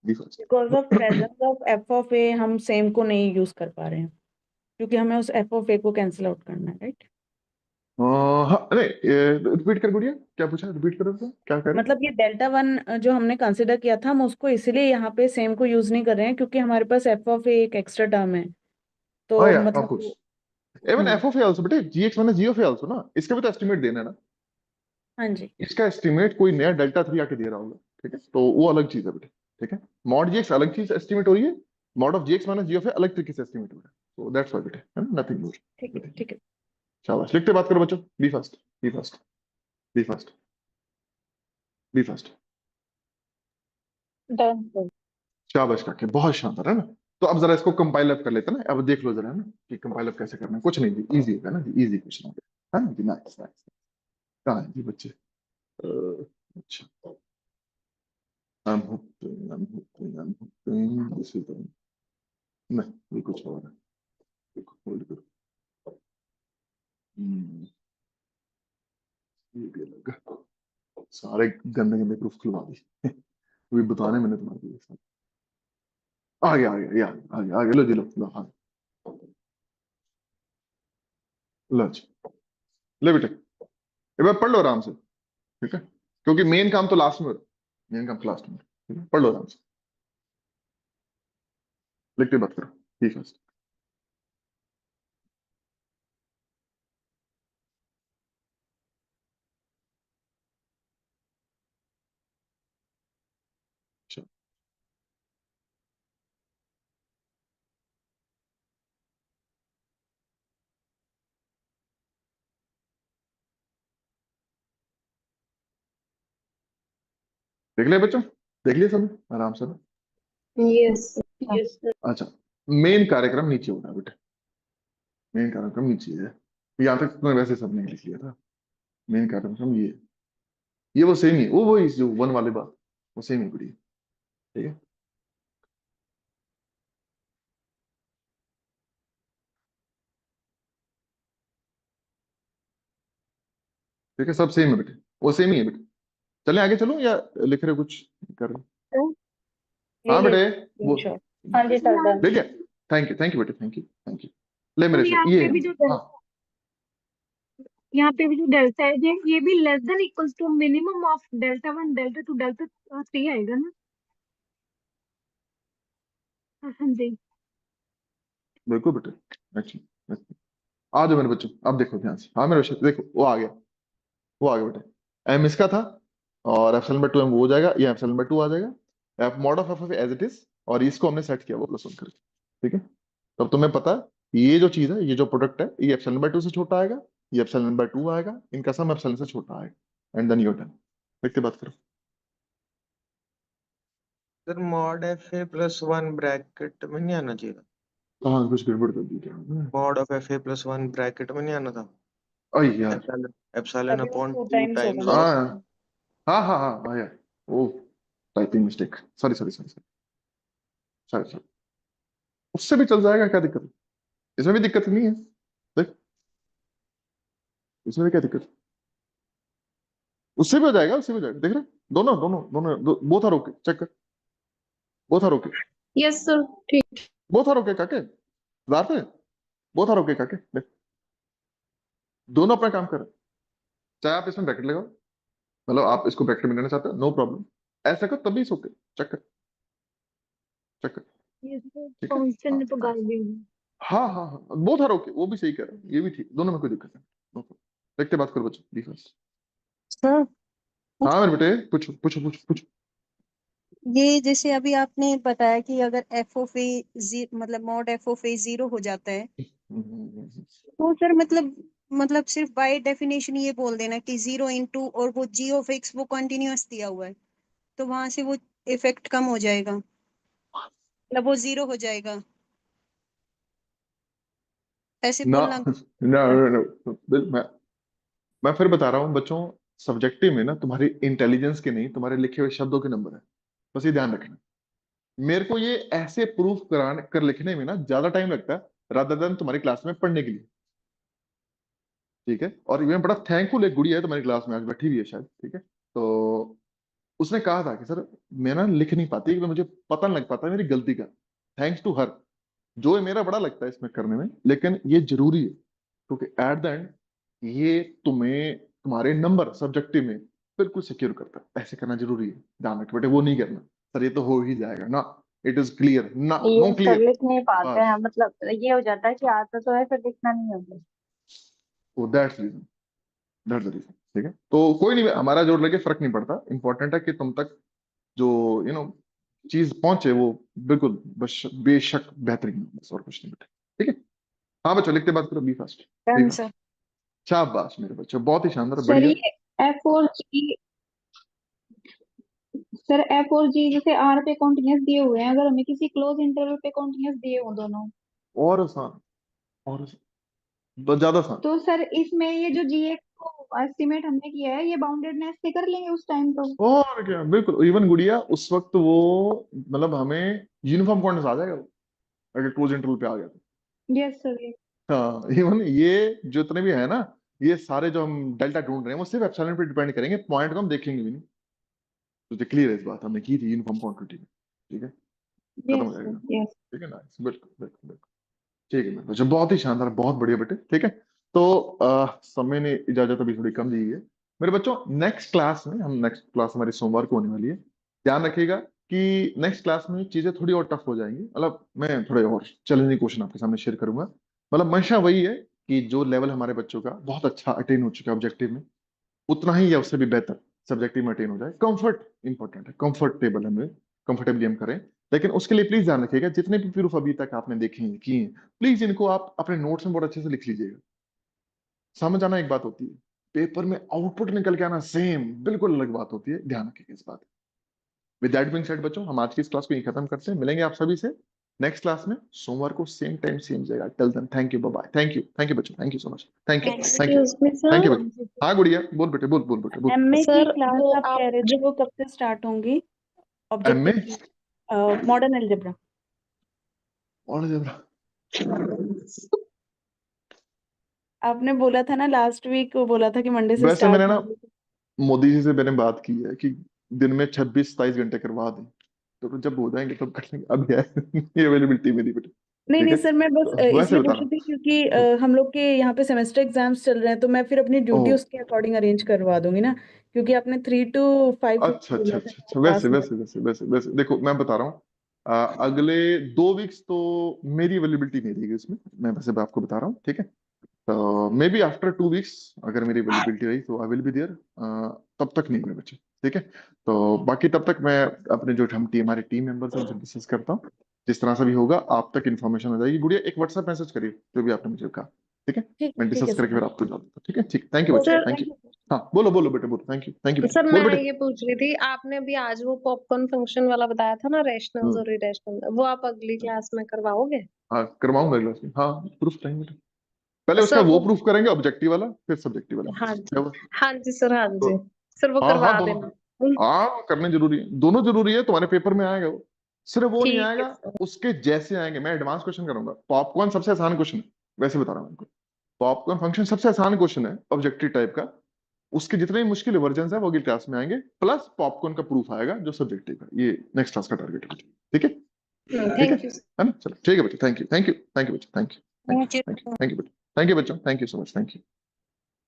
be fast. Because of presence of F of a हम सेम को नहीं यूज कर पा रहे हैं, क्योंकि हमें उस एफ ऑफ ए को कैंसिल आउट करना है, राइट? हाँ नहीं, रिपीट कर गुड़िया, क्या पूछा, रिपीट करो तो, क्या कह रहे? मतलब ये डेल्टा वन जो हमने कंसिडर किया था, हम उसको इसीलिए यहाँ पे सेम को यूज नहीं कर रहे हैं क्योंकि हमारे पास एफ ऑफ ए एक एक्स्ट्रा टर्म है, हाँ तो यार, ऑफ मतलब course, even f of a also बेटे, g x minus g of a also ना, इसका भी तो एस्टिमेट देना है ना। हाँ जी। इसका एस्टिमेट कोई नया डेल्टा 3 आके दे रहा होगा, ठीक है, तो वो अलग चीज है बेटे, ठीक है। मॉड जी एक्स अलग चीज एस्टिमेट हो रही है, mod of g x minus g of a अलग तरीके से एस्टिमेट हो रहा है, तो दैट्स व्हाई बेटे, है ना, नथिंग मोर। ठीक है ठीक है। शाबाश, लिखते बात करो बच्चों, be fast, be fast, be fast, be fast. Done sir. शाबाश काके, बहुत शानदार, है ना। तो अब जरा इसको कंपाइल अप कर लेते हैं ना, अब देख लो जरा, है ना, कि कंपाइल अप कैसे करना है। कुछ नहीं जी, इजी है ना जी, इजी क्वेश्चन है ना जी, नाइस नाइस। कहाँ है जी बच्चे? अच्छा, this is the, नहीं ये कुछ और है, देखो होल्ड करो। ये भी अलग है। सारे गंदे गंदे प्रूफ खुलवा दी अभी बताने मैंने तुम्हारे लिए सब। आ गया आ गया, ये आ गया आ गया, लो जी लो लो, हाँ लो जी, ले बेटे, एक बार पढ़ लो आराम से, ठीक है, क्योंकि मेन काम तो लास्ट में हो रहा है, मेन काम तो लास्ट में हो रहा है, ठीक है? पढ़ लो आराम से, लिखते बात करो, ठीक है। चलो देख लिया बच्चों, देख लिया सब आराम से ना? Yes yes sir. अच्छा, मेन कार्यक्रम नीचे होगा बेटे, मेन कार्यक्रम नीचे है, यहाँ तक तुमने वैसे सब नहीं लिख लिया था। मेन कार्यक्रम ये वो सेम ही, वो इस जो वन वाले बात, वो सेम ही पड़ी है, ठीक है। ठीक है, सब सेम है बेटे, वो सेम ही है बेटे। चले आगे, चलो या लिख रहे हो कुछ, कर रहे हो? ये हाँ ले बेटे, वो स्क्रीनशॉट। हाँ जी सर, डन। ठीक है, थैंक यू बेटे, थैंक यू थैंक यू। ले मेरे सर से यहाँ ये, पे भी जो हाँ यहाँ पे भी जो डेल्टा है ये भी less than equals to minimum of delta one delta two delta three आएगा ना? हाँ जी। बिल्कुल बेटे, अच्छा, आ जाओ मेरे बच्चों, अब देखो ध्यान से, हाँ मेरे बच्चे देखो, वो आ गया, वो आ गया बेटे, एम इसका था, और एप्सिलॉन बाय 2 एम वो हो जाएगा, ये एप्सिलॉन बाय 2 आ जाएगा, F mod of F of as it is, और इसको हमने सेट किया वो प्लस वन करके, ठीक है। तब तुम्हें पता है ये जो चीज है, ये जो प्रोडक्ट है, ये एप्सिलॉन बाय 2 से छोटा आएगा, ये एप्सिलॉन बाय 2 आएगा, इनका सम एप्सिलॉन से छोटा आएगा, एंड देन यू डन। देखते बात करो। Sir mod F A plus one bracket में नहीं आना चाहिए था? कहाँ कुछ गड़बड़ कर दी क्या? Mod of F A plus one bracket में नहीं आना था? अरे यार, एप्सिलॉन एप्सिलॉन तभी वो अपॉन टू टू टाइम्स होगा टाइम्स ना। ऑफ। हाँ हाँ हाँ हाँ हाँ यार, oh typing mistake, sorry sorry sorry sorry sorry, उससे भी चल जाएगा, क्या दिक्कत है, इसमें भी दिक्कत नहीं है, देख इसमें भी क्या दिक्कत है, उससे भी हो जाएगा, उससे भी हो जाएगा, देख रहे, दोनों दोनों दोनों बोथ आर ओके, चेक कर, both are okay, yes sir ठीक। बोथ आर ओके काके, जाते बोथ आर ओके काके, देख दोनों अपना काम कर रहे हैं। चाहे आप इसमें ब्रैकेट लगाओ, मतलब आप इसको ब्रैकेट में लेना चाहते हो, नो प्रॉब्लम, ऐसा कर तभी ओके, चेक कर, चेक कर, ये सर ठीक है, फंक्शन हाँ ने तो हाँ गाल दी। हाँ हाँ हाँ, बोथ आर ओके, वो भी सही कर रहे हैं, ये भी ठीक, दोनों में कोई दिक्कत नहीं, नो प्रॉब्लम। देखते बात करो बच्चों, बी फर्स्ट। सर हाँ मेरे बेटे, पूछो पूछो पूछो पूछो। ये जैसे अभी आपने बताया कि अगर एफ ऑफ ए मतलब मॉड एफ ऑफ ए 0 हो जाता है, तो सर मतलब सिर्फ बाय डेफिनेशन ये बोल देना कि 0 इंटू और वो जी ऑफ एक्स वो कंटिन्यूअस दिया हुआ है, तो वहां से वो इफेक्ट कम हो जाएगा, मतलब वो 0 हो जाएगा, ऐसे ना बोलना। ना मैं फिर बता रहा हूँ बच्चों, सब्जेक्टिव में ना तुम्हारी इंटेलिजेंस के नहीं, तुम्हारे लिखे हुए शब्दों के नंबर है, बस ये ध्यान रखना। मेरे को ये ऐसे प्रूफ कराने कर लिखने में ना ज्यादा टाइम लगता है, रादर देन तुम्हारी क्लास में पढ़ने के लिए, ठीक है। और मैं बड़ा थैंकफुल, एक गुड़िया है तुम्हारी क्लास में आज बैठी हुई है शायद, ठीक है, तो उसने कहा था कि सर मैं ना लिख नहीं पाती, कि मुझे पता नहीं लग पाता मेरी गलती का, थैंक्स टू हर, जो है मेरा बड़ा लगता है इसमें करने में, लेकिन ये जरूरी है, क्योंकि एट द एंड ये तुम्हें तुम्हारे नंबर सब्जेक्टिव में बिल्कुल सिक्योर करता है। ऐसे करना जरूरी है, ध्यान रखो बेटे, वो नहीं करना सर ये तो हो ही जाएगा ना, इट इज क्लियर ना, नो ये सर क्लियर, लिख नहीं पाते बस हैं, मतलब ये हो जाता है कि आता तो है फिर लिखना नहीं होता। वो that's reason, that's the reason. ठीक है, तो कोई नहीं, हमारा जोर लगे फर्क नहीं पड़ता, इंपॉर्टेंट है कि तुम तक जो चीज पहुंचे वो बिल्कुल बेशक बेहतरीन हो, बस और कुछ नहीं बेटा। ठीक है, हाँ बच्चों लिखते बात करो, be fast, be done fast. Sir. शाबाश मेरे बच्चे, बहुत ही शानदार, सर बढ़िया। ये एफ और जी, सर एफ और जी जैसे आर पे कॉन्टिन्यूस दिए हुए हैं, अगर हमें किसी क्लोज इंटरवल पे कॉन्टिन्यूस दिए हो दोनों, और आसान, और आसान, बहुत ज्यादा आसान। तो सर इसमें ये जो जी एक्स को एस्टिमेट हमने किया है ये बाउंडेडनेस से कर लेंगे उस टाइम तो। और क्या, बिल्कुल इवन गुड़िया उस वक्त वो मतलब हमें यूनिफॉर्म कॉन्टेंस आ जाएगा वो, अगर क्लोज इंटरवल पे आ गया तो। Yes sir. हाँ इवन ये जितने भी है ना, ये सारे जो हम डेल्टा ढूंढ रहे हैं वो सिर्फ एप्सिलॉन पे डिपेंड करेंगे, पॉइंट को हम देखेंगे भी नहीं। तो क्लियर है, इस बात हमने की थी यूनिफॉर्म क्वांटिटी में। ठीक है, खत्म हो यस जाएगा। सर। यस। ठीक है ना, बिल्कुल बिल्कुल बिल्कुल। ठीक है बच्चों, बहुत ही शानदार, बहुत बढ़िया बेटे। ठीक है, तो समय ने इजाजत अभी थोड़ी कम दी है मेरे बच्चों। नेक्स्ट क्लास में, हम नेक्स्ट क्लास हमारी सोमवार को होने वाली है, ध्यान रखिएगा कि नेक्स्ट क्लास में चीजें थोड़ी और टफ हो जाएंगी, मतलब मैं थोड़े और चैलेंजिंग क्वेश्चन आपके सामने शेयर करूंगा। मतलब मंशा वही है कि जो लेवल हमारे बच्चों का बहुत अच्छा अटेन हो चुका है ऑब्जेक्टिव में, उतना ही या उससे भी बेहतर सब्जेक्टिव में अटेन हो जाए। कंफर्ट इंपॉर्टेंट है, कंफर्टेबल हमें, कंफर्टेबली हम करें। लेकिन उसके लिए प्लीज ध्यान रखिएगा, जितने भी प्रूफ अभी तक आपने देखे हैं किए हैं, प्लीज इनको आप अपने नोट्स में बहुत अच्छे से लिख लीजिएगा। समझ आना एक बात होती है, पेपर में आउटपुट निकल के आना सेम बिल्कुल अलग बात होती है, ध्यान रखिएगा इस बात। विद दैट बीइंग सेड बच्चों, हम आज की इस क्लास को यहीं खत्म करते हैं, मिलेंगे आप सभी से नेक्स्ट क्लास में सोमवार को सेम टाइम सेम जगह। Till then thank you, bye bye, thank you बच्चों, thank you so much, thank you, thank you, excuse me thank you sir. बच्चों। हाँ गुड़िया, बोल बेटे, बोल बोल बेटे बोल। एमए की सर क्लास वो आप आप कह रहे जो थे वो कब से स्टार्ट होंगी? एम ए ऑब्जेक्टिव की मॉडर्न अलजेब्रा। और जरा आपने बोला था ना लास्ट वीक, बोला था कि मंडे से वैसे स्टार्ट मैंने ना होंगी। मोदी जी से मैंने बात की है कि दिन में 26-27 घंटे करवा दें, तो जब हो जाएंगे तब कर लेंगे, अब है ये अवेलेबिलिटी मेरी बेटे। नहीं ठीक नहीं है, सर, मैं बस तो वैसे इसलिए बता पूछ रहा रही थी क्योंकि हूँ। हम लोग के यहाँ पे सेमेस्टर एग्जाम्स चल रहे हैं, तो मैं फिर अपनी ड्यूटी ओह, उसके अकॉर्डिंग अरेंज करवा दूंगी ना, क्योंकि आपने 3 to 5 अच्छा अच्छा बोला था अच्छा अच्छा, क्लास वैसे में। वैसे वैसे वैसे वैसे देखो मैं बता रहा हूँ, अगले 2 वीक्स तो मेरी अवेलेबिलिटी नहीं रहेगी इसमें, मैं वैसे आपको बता रहा हूँ। ठीक है, तो मे बी आफ्टर 2 वीक्स अगर मेरी अवेलेबिलिटी रही तो आई विल बी देयर, तब तक नहीं मेरे बच्चे। ठीक है, तो बाकी तब तक मैं अपने जो हम टीम, हमारे टीम मेंबर्स हैं उनसे डिस्कस करता हूँ, जिस तरह से भी होगा आप तक इन्फॉर्मेशन आ जाएगी। गुड़िया एक व्हाट्सएप मैसेज करिए जो भी आपने मुझे कहा। ठीक है, मैं ठीक है डिस्कस करके सर। फिर आपको बता देता हूँ। ठीक है, ठीक, थैंक यू बच्चे, सर थैंक यू। हाँ बोलो बोलो बेटे बोलो, थैंक यू बेटे, सर बोल मैं बेटे। ये पूछ रही थी, आपने अभी आज वो पॉपकॉर्न फंक्शन वाला बताया था ना, रैशनल्स और इरेशनल, वो आप अगली क्लास में करवाओगे? हाँ करवाऊंगा क्लास में, हाँ प्रूफ टाइम बेटा, पहले उसका सर वो वो, प्रूफ करेंगे ऑब्जेक्टिव वाला, फिर सब्जेक्टिव वाला हाँ क्या हुआ? हाँ जी सर, हाँ तो जी सर, वो हाँ हाँ करवा दोनों, देना। हाँ करने जरूरी है, दोनों जरूरी है, तुम्हारे पेपर में आएगा वो, सिर्फ वो नहीं ठीक है आएगा, सर। उसके जैसे आएंगे। मैं एडवांस क्वेश्चन करूंगा, पॉपकॉर्न सबसे आसान क्वेश्चन है, वैसे बता रहा हूँ आपको, पॉपकॉर्न फंक्शन सबसे आसान क्वेश्चन है ऑब्जेक्टिव टाइप का, उसके जितने भी मुश्किल वर्जन है वो अगली क्लास में आएंगे, प्लस पॉपकॉर्न का प्रूफ आएगा जो सब्जेक्टिव है, ये नेक्स्ट क्लास का टारगेट है। ठीक है, ठीक थैंक यू। है ना, चलो ठीक है बच्चे, थैंक यू बच्चे, thank you thank you. Thank you बच्चों, thank you so much, thank you.